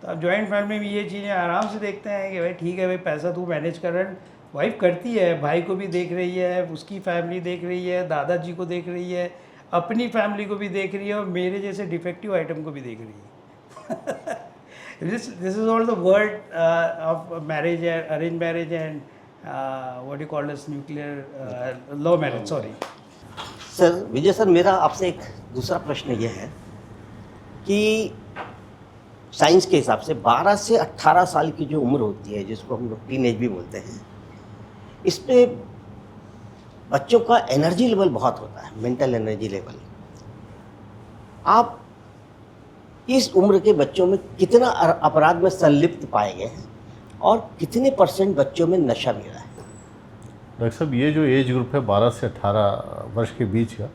तो आप जॉइंट फैमिली में ये चीज़ें आराम से देखते हैं कि भाई ठीक है भाई, पैसा तू मैनेज कर रहा है, वाइफ करती है, भाई को भी देख रही है, उसकी फैमिली देख रही है, दादाजी को देख रही है, अपनी फैमिली को भी देख रही है, और मेरे जैसे डिफेक्टिव आइटम को भी देख रही है। This is all the word of marriage, arrange marriage and what you call this nuclear love marriage, sorry. Sir Vijay sir, मेरा आपसे एक दूसरा प्रश्न ये है कि साइंस के हिसाब से 12 से 18 साल की जो उम्र होती है, जिसको हम लोग टीनेज भी बोलते हैं, इस पे बच्चों का एनर्जी लेवल बहुत होता है, मेंटल एनर्जी लेवल। आप इस उम्र के बच्चों में कितना अपराध में संलिप्त पाए गए हैं और कितने % बच्चों में नशा मिला है? डॉक्टर साहब, ये जो एज ग्रुप है 12 से 18 वर्ष के बीच का,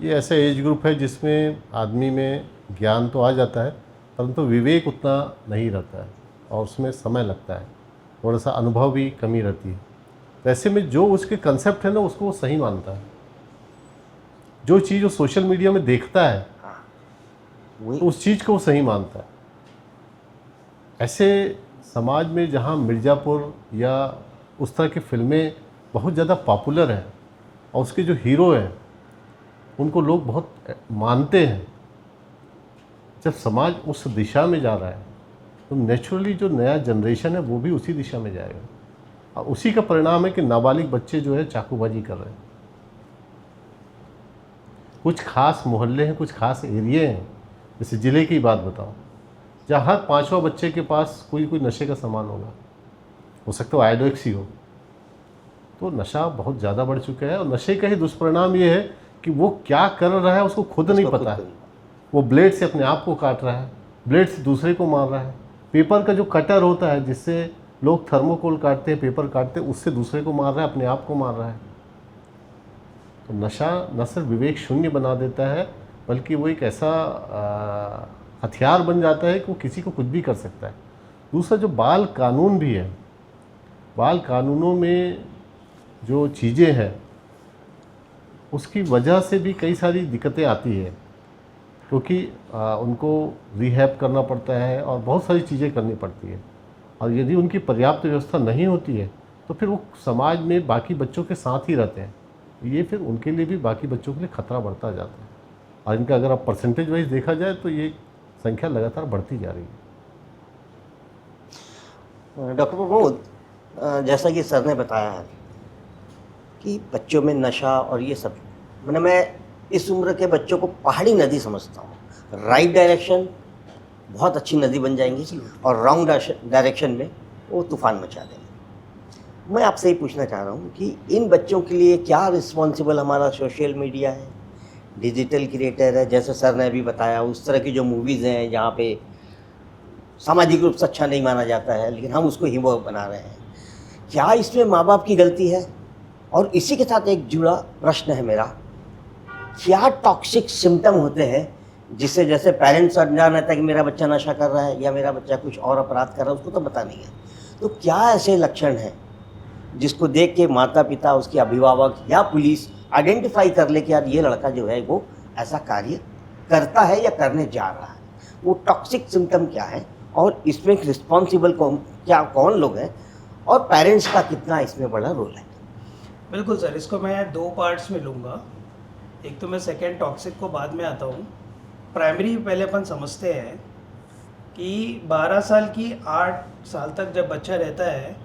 ये ऐसा एज ग्रुप है जिसमें आदमी में ज्ञान तो आ जाता है, परंतु विवेक उतना नहीं रहता है और उसमें समय लगता है, थोड़ा सा अनुभव भी कमी रहती है। तो ऐसे में जो उसके कंसेप्ट है ना, उसको वो सही मानता है। जो चीज़ वो सोशल मीडिया में देखता है, तो उस चीज़ को वो सही मानता है। ऐसे समाज में जहाँ मिर्ज़ापुर या उस तरह की फिल्में बहुत ज़्यादा पॉपुलर हैं और उसके जो हीरो हैं उनको लोग बहुत मानते हैं, जब समाज उस दिशा में जा रहा है तो नेचुरली जो नया जनरेशन है वो भी उसी दिशा में जाएगा, और उसी का परिणाम है कि नाबालिग बच्चे जो है चाकूबाजी कर रहे हैं। कुछ खास मोहल्ले हैं, कुछ खास एरिए हैं, जैसे ज़िले की बात बताओ, जहाँ हर 5वां बच्चे के पास कोई नशे का सामान होगा, हो सकता है आइडोक्सी हो। तो नशा बहुत ज़्यादा बढ़ चुका है, और नशे का ही दुष्परिणाम ये है कि वो क्या कर रहा है उसको खुद नहीं पता है। वो ब्लेड से अपने आप को काट रहा है, ब्लेड से दूसरे को मार रहा है, पेपर का जो कटर होता है जिससे लोग थर्मोकोल काटते हैं, पेपर काटते हैं, उससे दूसरे को मार रहा है, अपने आप को मार रहा है। तो नशा न सिर्फ विवेक शून्य बना देता है, बल्कि वो एक ऐसा हथियार बन जाता है कि वो किसी को कुछ भी कर सकता है। दूसरा जो बाल कानून भी है, बाल कानूनों में जो चीज़ें हैं उसकी वजह से भी कई सारी दिक्कतें आती है, क्योंकि उनको रिहैब करना पड़ता है और बहुत सारी चीज़ें करनी पड़ती है, और यदि उनकी पर्याप्त व्यवस्था नहीं होती है तो फिर वो समाज में बाकी बच्चों के साथ ही रहते हैं। ये फिर उनके लिए भी बाकी बच्चों के लिए खतरा बढ़ता जाता है, और इनका अगर आप परसेंटेज वाइज देखा जाए तो ये संख्या लगातार बढ़ती जा रही है। डॉक्टर प्रमोद, जैसा कि सर ने बताया है कि बच्चों में नशा और ये सब, मैं इस उम्र के बच्चों को पहाड़ी नदी समझता हूँ। राइट डायरेक्शन बहुत अच्छी नदी बन जाएंगी और रॉन्ग डायरेक्शन में वो तूफान मचा देंगे। मैं आपसे ये पूछना चाह रहा हूँ कि इन बच्चों के लिए क्या रिस्पॉन्सिबल हमारा सोशल मीडिया है, डिजिटल क्रिएटर है, जैसे सर ने अभी बताया, उस तरह की जो मूवीज़ हैं जहाँ पे सामाजिक रूप से अच्छा नहीं माना जाता है लेकिन हम उसको हीरो बना रहे हैं, क्या इसमें माँ बाप की गलती है? और इसी के साथ एक जुड़ा प्रश्न है मेरा, क्या टॉक्सिक सिम्टम होते हैं जिससे, जैसे पेरेंट्स अनजान रहता है कि मेरा बच्चा नशा कर रहा है या मेरा बच्चा कुछ और अपराध कर रहा है, उसको तो पता नहीं है, तो क्या ऐसे लक्षण हैं जिसको देख के माता पिता, उसके अभिभावक या पुलिस आइडेंटिफाई कर ले कि यार ये लड़का जो है वो ऐसा कार्य करता है या करने जा रहा है? वो टॉक्सिक सिम्टम क्या है और इसमें रिस्पॉन्सिबल कौन लोग हैं और पेरेंट्स का कितना इसमें बड़ा रोल है? बिल्कुल सर, इसको मैं 2 पार्ट्स में लूँगा। एक तो मैं सेकेंड टॉक्सिक को बाद में आता हूँ। प्राइमरी पहले अपन समझते हैं कि 12 साल की 8 साल तक जब बच्चा रहता है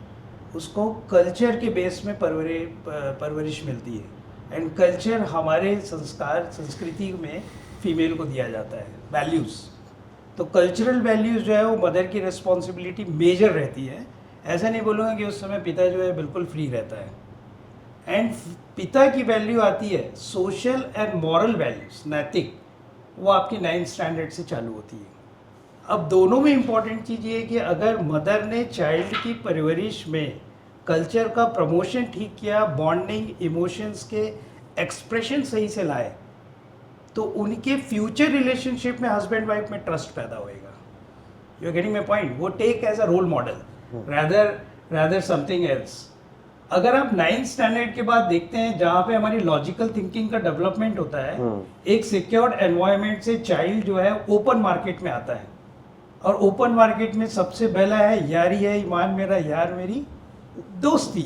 उसको कल्चर के बेस में परवरिश मिलती है, एंड कल्चर हमारे संस्कार संस्कृति में फीमेल को दिया जाता है, वैल्यूज़। तो कल्चरल वैल्यूज़ जो है वो मदर की रिस्पॉन्सिबिलिटी मेजर रहती है। ऐसा नहीं बोलूँगा कि उस समय पिता जो है बिल्कुल फ्री रहता है। एंड पिता की वैल्यू आती है सोशल एंड मॉरल वैल्यूज, नैतिक, वो आपकी 9th स्टैंडर्ड से चालू होती है। अब दोनों में इम्पॉर्टेंट चीज़ ये है कि अगर मदर ने चाइल्ड की परवरिश में कल्चर का प्रमोशन ठीक किया, बॉन्डिंग, इमोशंस के एक्सप्रेशन सही से लाए, तो उनके फ्यूचर रिलेशनशिप में हस्बैंड वाइफ में ट्रस्ट पैदा होएगा। You are getting my point? वो take as a role model rather something else. अगर आप 9th स्टैंडर्ड के बाद देखते हैं जहाँ पे हमारी लॉजिकल थिंकिंग का डेवलपमेंट होता है, एक सिक्योर्ड एनवायरनमेंट से चाइल्ड जो है ओपन मार्केट में आता है, और ओपन मार्केट में सबसे पहला है यारी है ईमान मेरा यार मेरी दोस्ती,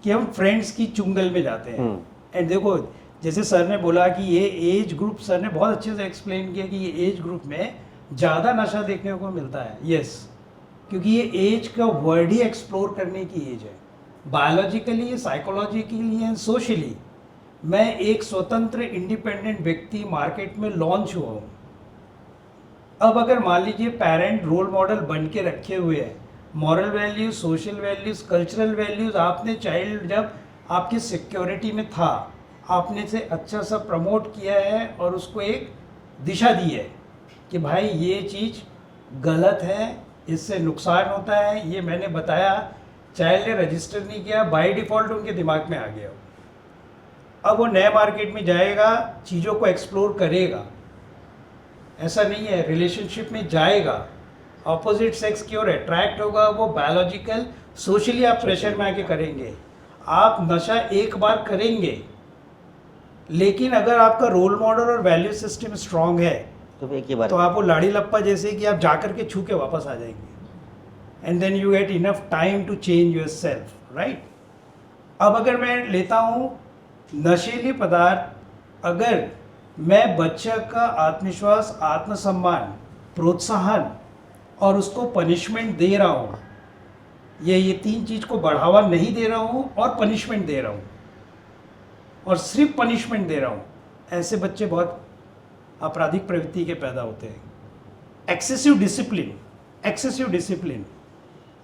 कि हम फ्रेंड्स की चुंगल में जाते हैं। एंड देखो जैसे सर ने बोला कि ये एज ग्रुप, सर ने बहुत अच्छे से एक्सप्लेन किया कि ये एज ग्रुप में ज़्यादा नशा देखने को मिलता है। यस, क्योंकि ये एज का वर्ड ही एक्सप्लोर करने की एज है। बायोलॉजिकली, साइकोलॉजिकली एंड सोशली मैं एक स्वतंत्र इंडिपेंडेंट व्यक्ति मार्केट में लॉन्च हुआ हूँ। अब अगर मान लीजिए पेरेंट रोल मॉडल बन के रखे हुए हैं, moral values, social values, cultural values, आपने चाइल्ड जब आपकी सिक्योरिटी में था आपने से अच्छा सा प्रमोट किया है और उसको एक दिशा दी है कि भाई ये चीज़ गलत है, इससे नुकसान होता है, ये मैंने बताया, चाइल्ड ने रजिस्टर नहीं किया, बाय डिफ़ॉल्ट उनके दिमाग में आ गया। अब वो नए मार्केट में जाएगा, चीज़ों को एक्सप्लोर करेगा, ऐसा नहीं है, रिलेशनशिप में जाएगा, ऑपोजिट सेक्स की ओर अट्रैक्ट होगा, वो बायोलॉजिकल सोशली आप प्रेशर में आके करेंगे। आप नशा एक बार करेंगे, लेकिन अगर आपका रोल मॉडल और वैल्यू सिस्टम स्ट्रांग है तो एक ही बार तो आप वो लाड़ी लप्पा जैसे कि आप जाकर के छू के वापस आ जाएंगे, and then you get enough time to change yourself, right. अब अगर मैं लेता हूँ नशीली पदार्थ, अगर मैं बच्चा का आत्मविश्वास, आत्मसम्मान, प्रोत्साहन और उसको पनिशमेंट दे रहा हूँ, ये तीन चीज़ को बढ़ावा नहीं दे रहा हूँ और पनिशमेंट दे रहा हूँ, और सिर्फ पनिशमेंट दे रहा हूँ, ऐसे बच्चे बहुत आपराधिक प्रवृत्ति के पैदा होते हैं। एक्सेसिव डिसिप्लिन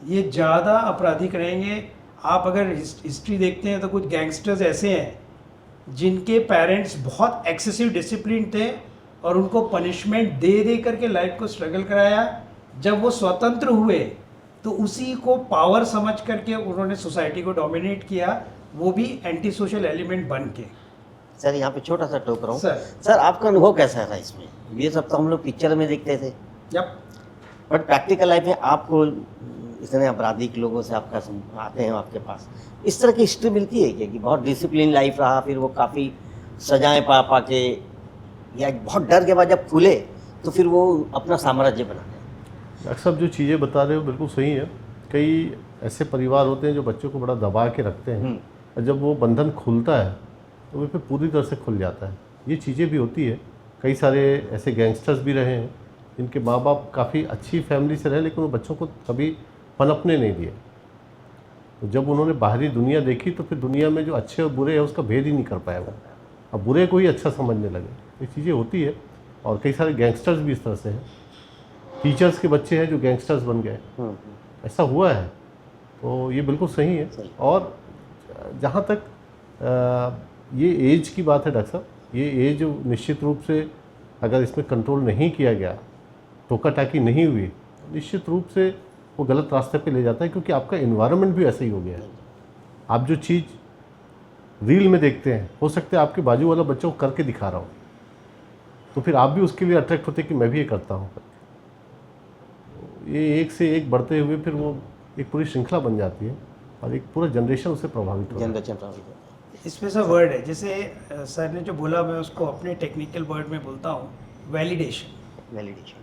ये ज़्यादा आपराधिक रहेंगे। आप अगर हिस्ट्री देखते हैं तो कुछ गैंगस्टर्स ऐसे हैं जिनके पेरेंट्स बहुत एक्सेसिव डिसिप्लिन थे और उनको पनिशमेंट दे दे करके लाइफ को स्ट्रगल कराया। जब वो स्वतंत्र हुए तो उसी को पावर समझ करके उन्होंने सोसाइटी को डोमिनेट किया, वो भी एंटी सोशल एलिमेंट बन के। सर यहाँ पे छोटा सा टोक रहा हूँ सर। सर, आपका अनुभव कैसा रहा इसमें? ये सब तो हम लोग पिक्चर में देखते थे, जब बट प्रैक्टिकल लाइफ में आपको इतने आपराधिक लोगों से आपका आते हैं आपके पास, इस तरह की हिस्ट्री मिलती है क्या कि बहुत डिसिप्लिन लाइफ रहा, फिर वो काफ़ी सजाएं पा पा के, या बहुत डर के बाद जब खुले तो फिर वो अपना साम्राज्य बनाते हैं? डॉक्टर साहब जो चीज़ें बता रहे हो बिल्कुल सही है। कई ऐसे परिवार होते हैं जो बच्चों को बड़ा दबा के रखते हैं, और जब वो बंधन खुलता है तो वो फिर पूरी तरह से खुल जाता है। ये चीज़ें भी होती है। कई सारे ऐसे गैंगस्टर्स भी रहे हैं जिनके माँ बाप काफ़ी अच्छी फैमिली से रहे, लेकिन वो बच्चों को कभी पनपने नहीं दिए। तो जब उन्होंने बाहरी दुनिया देखी तो फिर दुनिया में जो अच्छे और बुरे है उसका भेद ही नहीं कर पाया वो, अब बुरे को ही अच्छा समझने लगे। ये चीज़ें होती है, और कई सारे गैंगस्टर्स भी इस तरह से हैं। टीचर्स के बच्चे हैं जो गैंगस्टर्स बन गए, ऐसा हुआ है। तो ये बिल्कुल सही है। और जहाँ तक ये एज की बात है डॉक्टर साहब, ये एज निश्चित रूप से अगर इसमें कंट्रोल नहीं किया गया, टोका टाकी नहीं हुई, निश्चित रूप से वो गलत रास्ते पे ले जाता है, क्योंकि आपका एनवायरनमेंट भी ऐसा ही हो गया है। आप जो चीज़ रील में देखते हैं, हो सकता है आपके बाजू वाला बच्चा को करके दिखा रहा हो, तो फिर आप भी उसके लिए अट्रैक्ट होते कि मैं भी ये करता हूँ। ये एक से एक बढ़ते हुए फिर वो एक पूरी श्रृंखला बन जाती है और एक पूरा जनरेशन उससे प्रभावित होता है। इसमें सा वर्ड है, जैसे सर ने जो बोला मैं उसको अपने टेक्निकल वर्ड में बोलता हूँ, वैलिडेशन।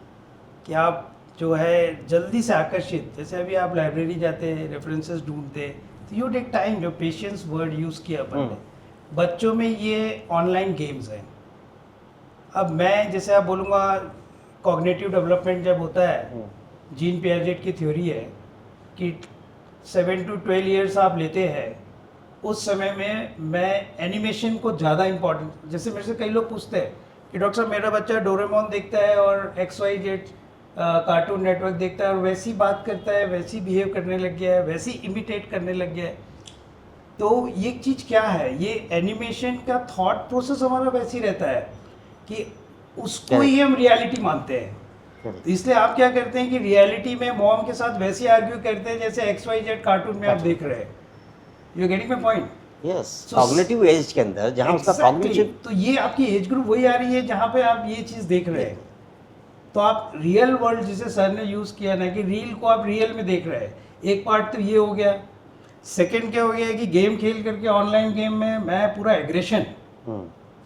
कि आप जो है जल्दी से आकर्षित, जैसे अभी आप लाइब्रेरी जाते हैं, रेफरेंसेस ढूंढते, तो यू टेक टाइम, जो पेशेंस वर्ड यूज़ किया अपन ने। बच्चों में ये ऑनलाइन गेम्स हैं। अब मैं जैसे आप बोलूँगा कॉग्निटिव डेवलपमेंट जब होता है, जीन पियाजेट की थ्योरी है कि 7 to 12 ईयर्स आप लेते हैं, उस समय में मैं एनिमेशन को ज़्यादा इम्पोर्टेंट, जैसे मेरे से कई लोग पूछते हैं कि डॉक्टर साहब मेरा बच्चा डोरेमोन देखता है और XYZ कार्टून नेटवर्क देखता है और वैसी बात करता है, वैसी बिहेव करने लग गया है, वैसी इमिटेट करने लग गया है। तो ये चीज़ क्या है, ये एनिमेशन का थॉट प्रोसेस हमारा वैसे ही रहता है कि उसको ही हम रियलिटी मानते हैं। तो इसलिए आप क्या करते हैं कि रियलिटी में मॉम के साथ वैसे आर्ग्यू करते हैं जैसे XYZ कार्टून में आप देख रहे हैं। You getting my point? Yes, cognitive age के अंदर जहाँ उसका कॉग्निटिव, तो ये आपकी एज ग्रुप वही आ रही है जहाँ पे आप ये चीज़ देख रहे हैं। तो आप रियल वर्ल्ड, जिसे सर ने यूज़ किया ना कि रील को आप रियल में देख रहे हैं, एक पार्ट तो ये हो गया। सेकंड क्या हो गया है कि गेम खेल करके ऑनलाइन गेम में मैं पूरा एग्रेशन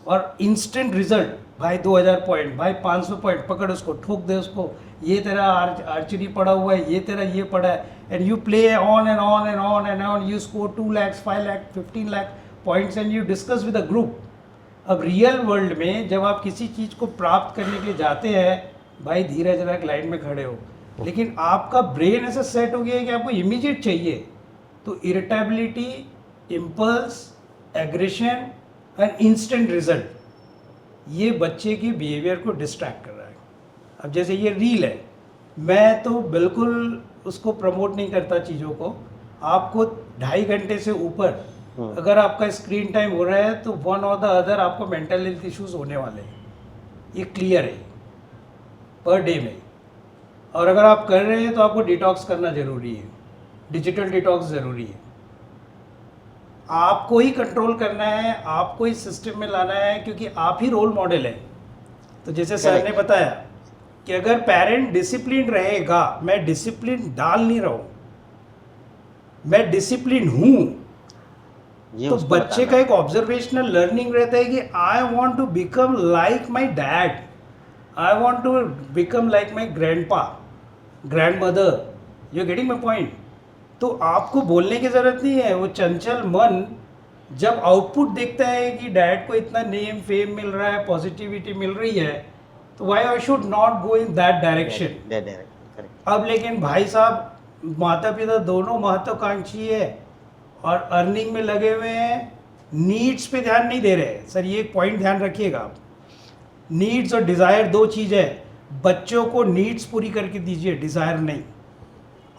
और इंस्टेंट रिजल्ट, भाई 2000 पॉइंट, भाई 500 पॉइंट, पकड़ उसको, ठोक दे उसको, ये तेरा आर्चरी पड़ा हुआ है, ये तेरा ये पड़ा है, and you play on and on and on and on, you score 2 lakhs 5 lakh 15 lakh points and you discuss with a group. अब रियल वर्ल्ड में जब आप किसी चीज़ को प्राप्त करने के लिए जाते हैं, भाई धीरज रख, लाइन में खड़े हो, लेकिन आपका ब्रेन ऐसा सेट हो गया है कि आपको इमीडिएट चाहिए, तो irritability, impulse, aggression and instant result, ये बच्चे की बिहेवियर को डिस्ट्रैक्ट कर रहा है। अब जैसे ये रील है, मैं तो बिल्कुल उसको प्रमोट नहीं करता चीज़ों को। आपको 2.5 घंटे से ऊपर अगर आपका स्क्रीन टाइम हो रहा है तो वन और द अदर आपको मेंटल हेल्थ इश्यूज होने वाले हैं, ये क्लियर है पर डे में। और अगर आप कर रहे हैं तो आपको डिटॉक्स करना ज़रूरी है, डिजिटल डिटॉक्स ज़रूरी है। आपको ही कंट्रोल करना है, आपको ही सिस्टम में लाना है, क्योंकि आप ही रोल मॉडल हैं। तो जैसे सर ने बताया कि अगर पेरेंट डिसिप्लिन रहेगा, मैं डिसिप्लिन डाल नहीं रहा हूँ, मैं डिसिप्लिन हूँ, तो बच्चे का एक ऑब्जर्वेशनल लर्निंग रहता है कि I want to become like my dad, I want to become like my grandpa, grandmother. You getting my point? तो आपको बोलने की ज़रूरत नहीं है। वो चंचल मन जब आउटपुट देखता है कि डैड को इतना नेम फेम मिल रहा है, पॉजिटिविटी मिल रही है, तो why I should not go in that direction. अब लेकिन भाई साहब, माता पिता दोनों महत्वाकांक्षी है और अर्निंग में लगे हुए हैं, नीड्स पे ध्यान नहीं दे रहे। सर ये एक पॉइंट ध्यान रखिएगा आप, नीड्स और डिज़ायर दो चीज़ है। बच्चों को नीड्स पूरी करके दीजिए, डिज़ायर नहीं।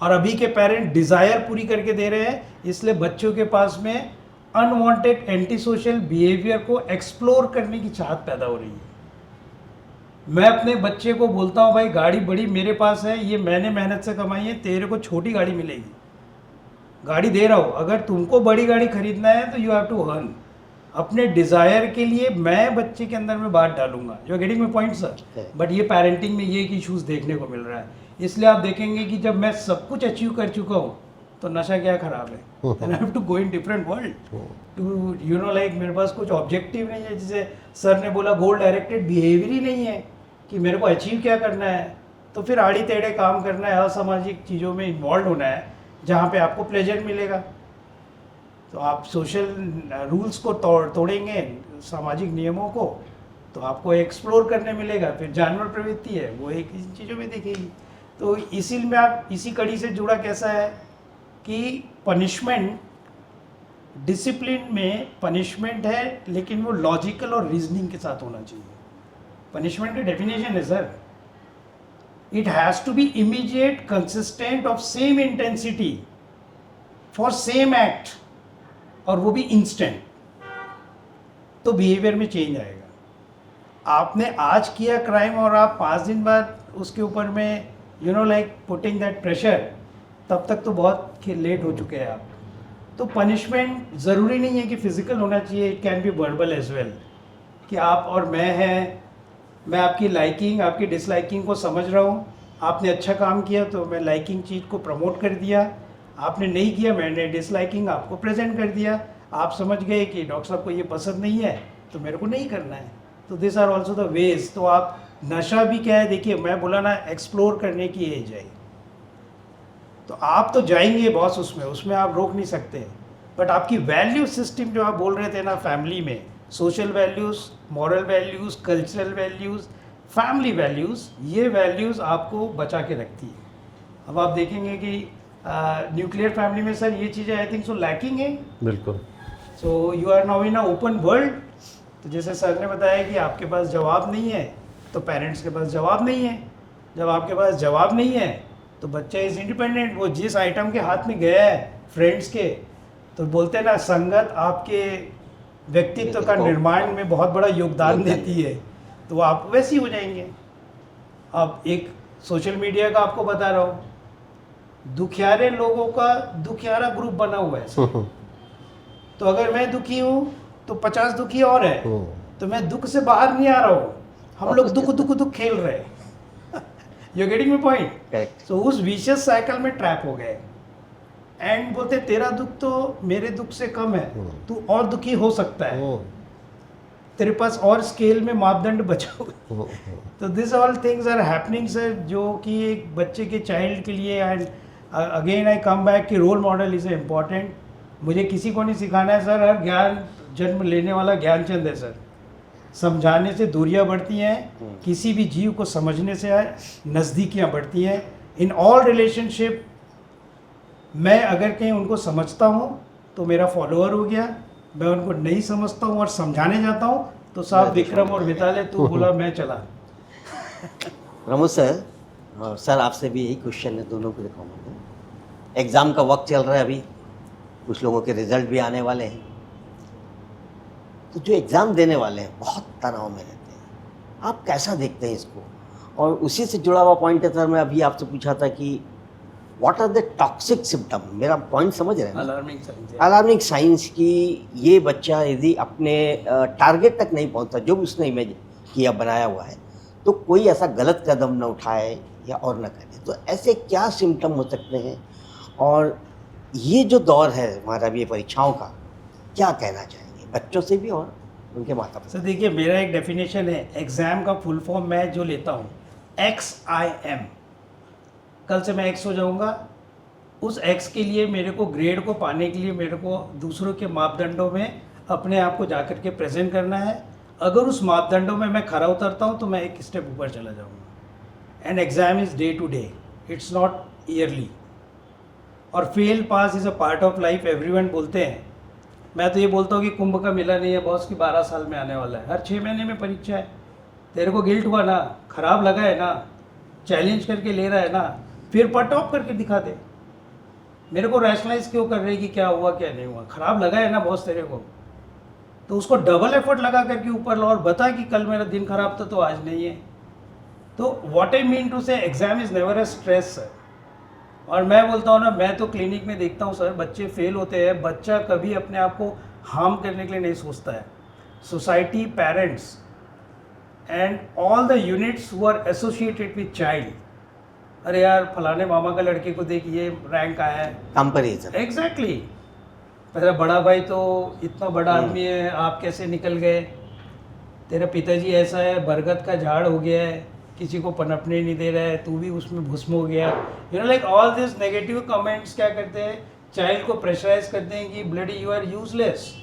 और अभी के पेरेंट डिज़ायर पूरी करके दे रहे हैं, इसलिए बच्चों के पास में अनवांटेड एंटी सोशल बिहेवियर को एक्सप्लोर करने की चाहत पैदा हो रही है। मैं अपने बच्चे को बोलता हूँ, भाई गाड़ी बड़ी मेरे पास है, ये मैंने मेहनत से कमाई है, तेरे को छोटी गाड़ी मिलेगी, गाड़ी दे रहा हूँ। अगर तुमको बड़ी गाड़ी खरीदना है तो यू हैव टू अर्न। अपने डिज़ायर के लिए मैं बच्चे के अंदर में बात डालूंगा। You are getting my point sir? But ये पेरेंटिंग में ये एक इशूज़ देखने को मिल रहा है। इसलिए आप देखेंगे कि जब मैं सब कुछ अचीव कर चुका हूँ तो नशा क्या खराब है, then I have to go in different world to you know like मेरे पास कुछ ऑब्जेक्टिव नहीं है। जैसे सर ने बोला, गोल डायरेक्टेड बिहेवियर ही नहीं है कि मेरे को अचीव क्या करना है, तो फिर आड़ी टेढ़े काम करना है, असामाजिक चीज़ों में इन्वॉल्व होना है जहाँ पे आपको प्लेजर मिलेगा। तो आप सोशल रूल्स को तोड़ेंगे, सामाजिक नियमों को, तो आपको एक्सप्लोर करने मिलेगा। फिर जानवर प्रवृत्ति है वो एक इन चीज़ों में दिखेगी। तो इसीलिए में आप इसी कड़ी से जुड़ा कैसा है कि पनिशमेंट, डिसिप्लिन में पनिशमेंट है, लेकिन वो लॉजिकल और रीजनिंग के साथ होना चाहिए। पनिशमेंट की डेफिनेशन है sir, it has to be immediate, consistent, of same intensity for same act, और वो भी इंस्टेंट, तो बिहेवियर में चेंज आएगा। आपने आज किया क्राइम और आप 5 दिन बाद उसके ऊपर में you know like putting that pressure, तब तक तो बहुत लेट हो चुके हैं आप। तो पनिशमेंट ज़रूरी नहीं है कि फिजिकल होना चाहिए, it can be verbal as well. कि आप और मैं हैं, मैं आपकी लाइकिंग आपकी डिसलाइकिंग को समझ रहा हूँ, आपने अच्छा काम किया तो मैं लाइकिंग चीज़ को प्रमोट कर दिया, आपने नहीं किया मैंने डिसलाइकिंग आपको प्रेजेंट कर दिया। आप समझ गए कि डॉक्टर साहब को ये पसंद नहीं है तो मेरे को नहीं करना है। तो this are also the ways. तो आप नशा भी क्या है, देखिए मैं बोला ना, एक्सप्लोर करने की एज है, तो आप तो जाएंगे बॉस उसमें आप रोक नहीं सकते। बट आपकी वैल्यू सिस्टम जो आप बोल रहे थे ना, फैमिली में social values, moral values, cultural values, family values, ये वैल्यूज़ आपको बचा के रखती है। अब आप देखेंगे कि न्यूक्लियर फैमिली में सर ये चीज़ें आई थिंक सो लैकिंग है। बिल्कुल। So you are now in a open world. तो जैसे सर ने बताया कि आपके पास जवाब नहीं है तो पेरेंट्स के पास जवाब नहीं है। जब आपके पास जवाब नहीं है तो बच्चा इज़ इंडिपेंडेंट। वो जिस आइटम के हाथ में गया है फ्रेंड्स के, तो बोलते हैं ना, संगत आपके व्यक्तित्व का निर्माण में बहुत बड़ा योगदान देती है, तो आप वैसे ही हो जाएंगे। अब एक सोशल मीडिया का आपको बता रहा हूँ, दुखियारे लोगों का दुखियारा ग्रुप बना हुआ है। तो अगर मैं दुखी हूँ तो 50 दुखी और है, तो मैं दुख से बाहर नहीं आ रहा हूँ, हम लोग दुख दुख दुख खेल रहे हैं। You getting my point? So उस विशियस साइकिल में ट्रैप हो गए। एंड बोलते तेरा दुख तो मेरे दुख से कम है, तू और दुखी हो सकता है, तेरे पास और स्केल में मापदंड बचा हुआ है। तो this all things are happening sir, जो कि एक बच्चे के चाइल्ड के लिए। And again I come back कि रोल मॉडल इज़ इम्पॉर्टेंट। मुझे किसी को नहीं सिखाना है सर, हर ज्ञान जन्म लेने वाला ज्ञानचंद है सर। समझाने से दूरियां बढ़ती हैं, किसी भी जीव को समझने से नज़दीकियां बढ़ती हैं। इन ऑल रिलेशनशिप मैं अगर कहीं उनको समझता हूँ तो मेरा फॉलोअर हो गया, मैं उनको नहीं समझता हूँ और समझाने जाता हूँ तो साहब विक्रम और मिताले तू बोला मैं चला। प्रमोद सर, और सर आपसे भी यही क्वेश्चन है, दोनों को दिखाऊंगा। एग्ज़ाम का वक्त चल रहा है अभी, कुछ लोगों के रिजल्ट भी आने वाले हैं, तो जो एग्ज़ाम देने वाले हैं बहुत तनाव में रहते हैं, आप कैसा देखते हैं इसको? और उसी से जुड़ा हुआ पॉइंट है सर, मैं अभी आपसे पूछा था कि what are the toxic symptom, मेरा पॉइंट समझ रहे हैं? अलार्मिंग साइंस की ये बच्चा यदि अपने टारगेट तक नहीं पहुंचता जो भी उसने इमेज किया बनाया हुआ है, तो कोई ऐसा गलत कदम न उठाए या और न करे, तो ऐसे क्या सिम्टम हो सकते हैं? और ये जो दौर है हमारा भी परीक्षाओं का, क्या कहना चाहेंगे बच्चों से भी और उनके माता पिता? सर देखिए, मेरा एक डेफिनेशन है, एग्ज़ाम का फुल फॉर्म मैं जो लेता हूँ XIM, कल से मैं X हो जाऊँगा। उस X के लिए मेरे को ग्रेड को पाने के लिए मेरे को दूसरों के मापदंडों में अपने आप को जाकर के प्रेजेंट करना है। अगर उस मापदंडों में मैं खरा उतरता हूँ तो मैं एक स्टेप ऊपर चला जाऊँगा। And exam is day to day, it's not yearly. और fail pass is a part of life, everyone बोलते हैं। मैं तो ये बोलता हूँ कि कुंभ का मेला नहीं है बॉस, की 12 साल में आने वाला है, हर 6 महीने में परीक्षा है। तेरे को गिल्ट हुआ ना, खराब लगा है ना, चैलेंज करके ले रहा है ना, फिर पट ऑफ करके दिखा दे। मेरे को रैशनलाइज क्यों कर रही कि क्या हुआ क्या नहीं हुआ, खराब लगा है ना बॉस तेरे को, तो उसको डबल एफर्ट लगा करके ऊपर लो और बता कि कल मेरा दिन खराब था तो आज नहीं है। तो व्हाट आई मीन टू से, exam is never a stress sir. और मैं बोलता हूँ ना, मैं तो क्लिनिक में देखता हूँ सर, बच्चे फेल होते हैं, बच्चा कभी अपने आप को हार्म करने के लिए नहीं सोचता है। Society, parents and all the units who are associated with child, अरे यार फलाने मामा का लड़के को देख ये रैंक आया है, कंपैरिजन। एग्जैक्टली, तेरा बड़ा भाई तो इतना बड़ा आदमी है, आप कैसे निकल गए, तेरा पिताजी ऐसा है, बरगद का झाड़ हो गया है, किसी को पनपने नहीं दे रहा है, तू भी उसमें भस्म हो गया। You know like all this negative comments क्या करते हैं, चाइल्ड को प्रेशराइज करते हैं कि bloody you are useless,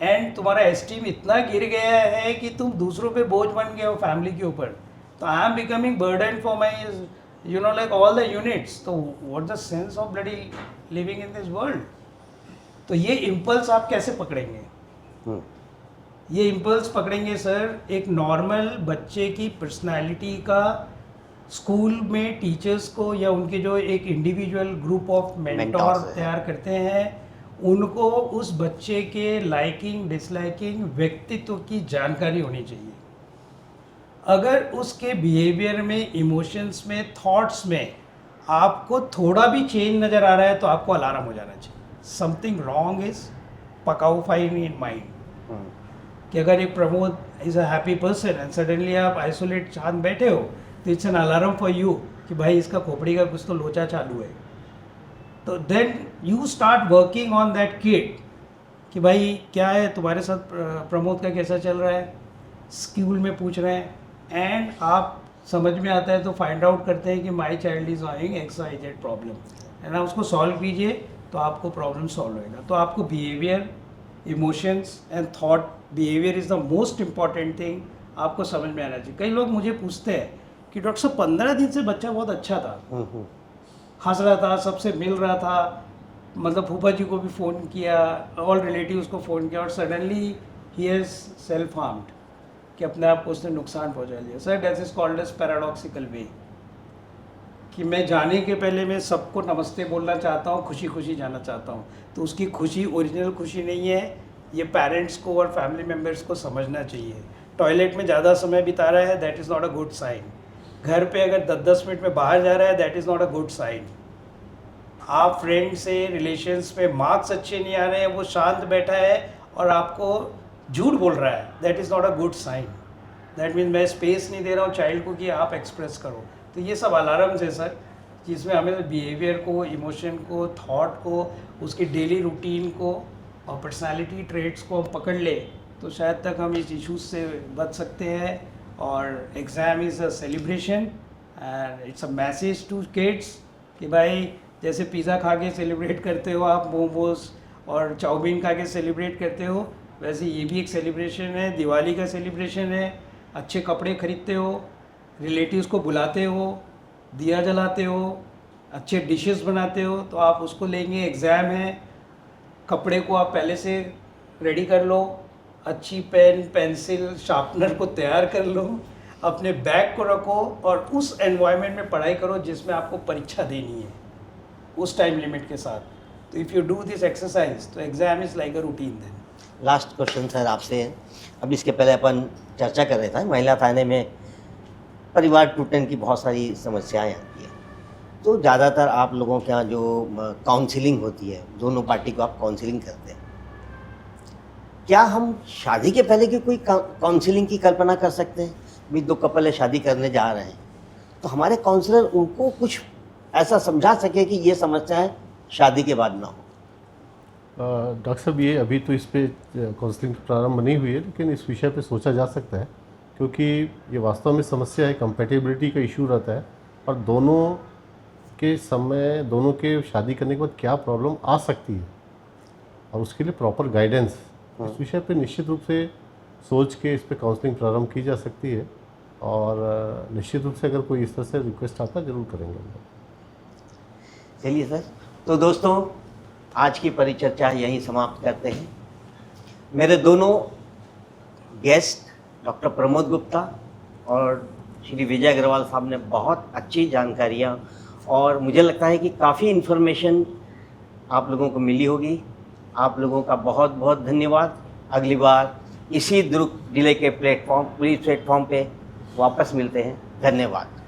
and तुम्हारा एस्टीम इतना गिर गया है कि तुम दूसरों पे बोझ बन गए हो, फैमिली के ऊपर। तो I am becoming burden for my, you know like all the units. तो what the sense of bloody living in this world? तो ये इम्पल्स आप कैसे पकड़ेंगे? ये इम्पल्स पकड़ेंगे सर, एक नॉर्मल बच्चे की पर्सनालिटी का स्कूल में टीचर्स को या उनके जो एक इंडिविजुअल ग्रुप ऑफ मेंटोर तैयार करते हैं, उनको उस बच्चे के लाइकिंग डिसलाइकिंग व्यक्तित्व की जानकारी होनी चाहिए। अगर उसके बिहेवियर में, इमोशंस में, थॉट्स में आपको थोड़ा भी चेंज नज़र आ रहा है तो आपको अलार्म हो जाना चाहिए, समथिंग रॉन्ग इज पकाउफाइन इन माइंड। कि अगर एक Pramod is a happy person and suddenly आप आइसोलेट शांत बैठे हो, तो it's an alarm for you कि भाई इसका खोपड़ी का कुछ तो लोचा चालू है। तो then you start working on that kid कि भाई क्या है तुम्हारे साथ, प्रमोद का कैसा चल रहा है, स्कूल में पूछ रहे हैं, एंड आप समझ में आता है तो फाइंड आउट करते हैं कि my child is having XYZ problem, and आप उसको सॉल्व कीजिए तो आपको प्रॉब्लम सॉल्व होएगा। तो आपको behaviour, emotions and thought, behaviour is the most important thing, आपको समझ में आना चाहिए। कई लोग मुझे पूछते हैं कि डॉक्टर साहब 15 दिन से बच्चा बहुत अच्छा था, हंस रहा था, सबसे मिल रहा था, मतलब फूफा जी को भी फ़ोन किया, ऑल रिलेटिव्स को फ़ोन किया, और सडनली ही हैज़ सेल्फ हार्म्ड, कि अपने आप को उसने नुकसान पहुंचा लिया। Sir that is called as paradoxical way, कि मैं जाने के पहले मैं सबको नमस्ते बोलना चाहता हूँ, खुशी खुशी जाना चाहता हूँ, तो उसकी खुशी ओरिजिनल खुशी नहीं है। ये पेरेंट्स को और फैमिली मेम्बर्स को समझना चाहिए। टॉयलेट में ज़्यादा समय बिता रहा है, that is not a good sign. घर पे अगर 10-10 मिनट में बाहर जा रहा है, that is not a good sign. आप फ्रेंड से रिलेशंस में मार्क्स अच्छे नहीं आ रहे हैं, वो शांत बैठा है और आपको झूठ बोल रहा है, that is not a good sign. That means मैं स्पेस नहीं दे रहा हूँ चाइल्ड को कि आप एक्सप्रेस करो। तो ये सब अलार्म्स है सर, जिसमें हमें बिहेवियर को, इमोशन को, थॉट को, उसकी डेली रूटीन को और पर्सनालिटी ट्रेट्स को हम पकड़ ले तो शायद तक हम इस इश्यूज से बच सकते हैं। और exam is a celebration and it's a message to kids कि भाई जैसे पिज़्ज़ा खा के सेलिब्रेट करते हो आप, मोमोज और चाउमीन खा के सेलिब्रेट करते हो, वैसे ये भी एक सेलिब्रेशन है, दिवाली का सेलिब्रेशन है। अच्छे कपड़े खरीदते हो, रिलेटिव्स को बुलाते हो, दिया जलाते हो, अच्छे डिशेस बनाते हो, तो आप उसको लेंगे। एग्ज़ाम है, कपड़े को आप पहले से रेडी कर लो, अच्छी पेन, पेंसिल, शार्पनर को तैयार कर लो, अपने बैग को रखो और उस एनवायरनमेंट में पढ़ाई करो जिसमें आपको परीक्षा देनी है उस टाइम लिमिट के साथ। तो if you do this exercise तो exam is like a routine then. Last question sir आपसे है। अब इसके पहले अपन चर्चा कर रहे थे महिला थाने में परिवार टूटने की बहुत सारी समस्याएं आती हैं, तो ज़्यादातर आप लोगों के यहाँ जो काउंसलिंग होती है, दोनों पार्टी को आप काउंसलिंग करते हैं, क्या हम शादी के पहले की कोई काउंसलिंग की कल्पना कर सकते हैं? भी दो कपल है, शादी करने जा रहे हैं, तो हमारे काउंसलर उनको कुछ ऐसा समझा सके कि ये समस्याएं शादी के बाद ना हो। डॉक्टर साहब, ये अभी तो इस पे काउंसलिंग प्रारंभ नहीं हुई है, लेकिन इस विषय पे सोचा जा सकता है, क्योंकि ये वास्तव में समस्या है, कंपैटिबिलिटी का इशू रहता है और दोनों के शादी करने के बाद क्या प्रॉब्लम आ सकती है और उसके लिए प्रॉपर गाइडेंस, इस विषय पे निश्चित रूप से सोच के इस पे काउंसलिंग प्रारंभ की जा सकती है। और निश्चित रूप से अगर कोई इस तरह से रिक्वेस्ट आता जरूर करेंगे हम लोग। चलिए सर, तो दोस्तों आज की परिचर्चा यहीं समाप्त करते हैं। मेरे दोनों गेस्ट डॉक्टर प्रमोद गुप्ता और श्री विजय अग्रवाल साहब ने बहुत अच्छी जानकारियाँ और मुझे लगता है कि काफ़ी इन्फॉर्मेशन आप लोगों को मिली होगी। आप लोगों का बहुत बहुत धन्यवाद। अगली बार इसी दुर्ग जिले के पुलिस प्लेटफॉर्म पे वापस मिलते हैं। धन्यवाद।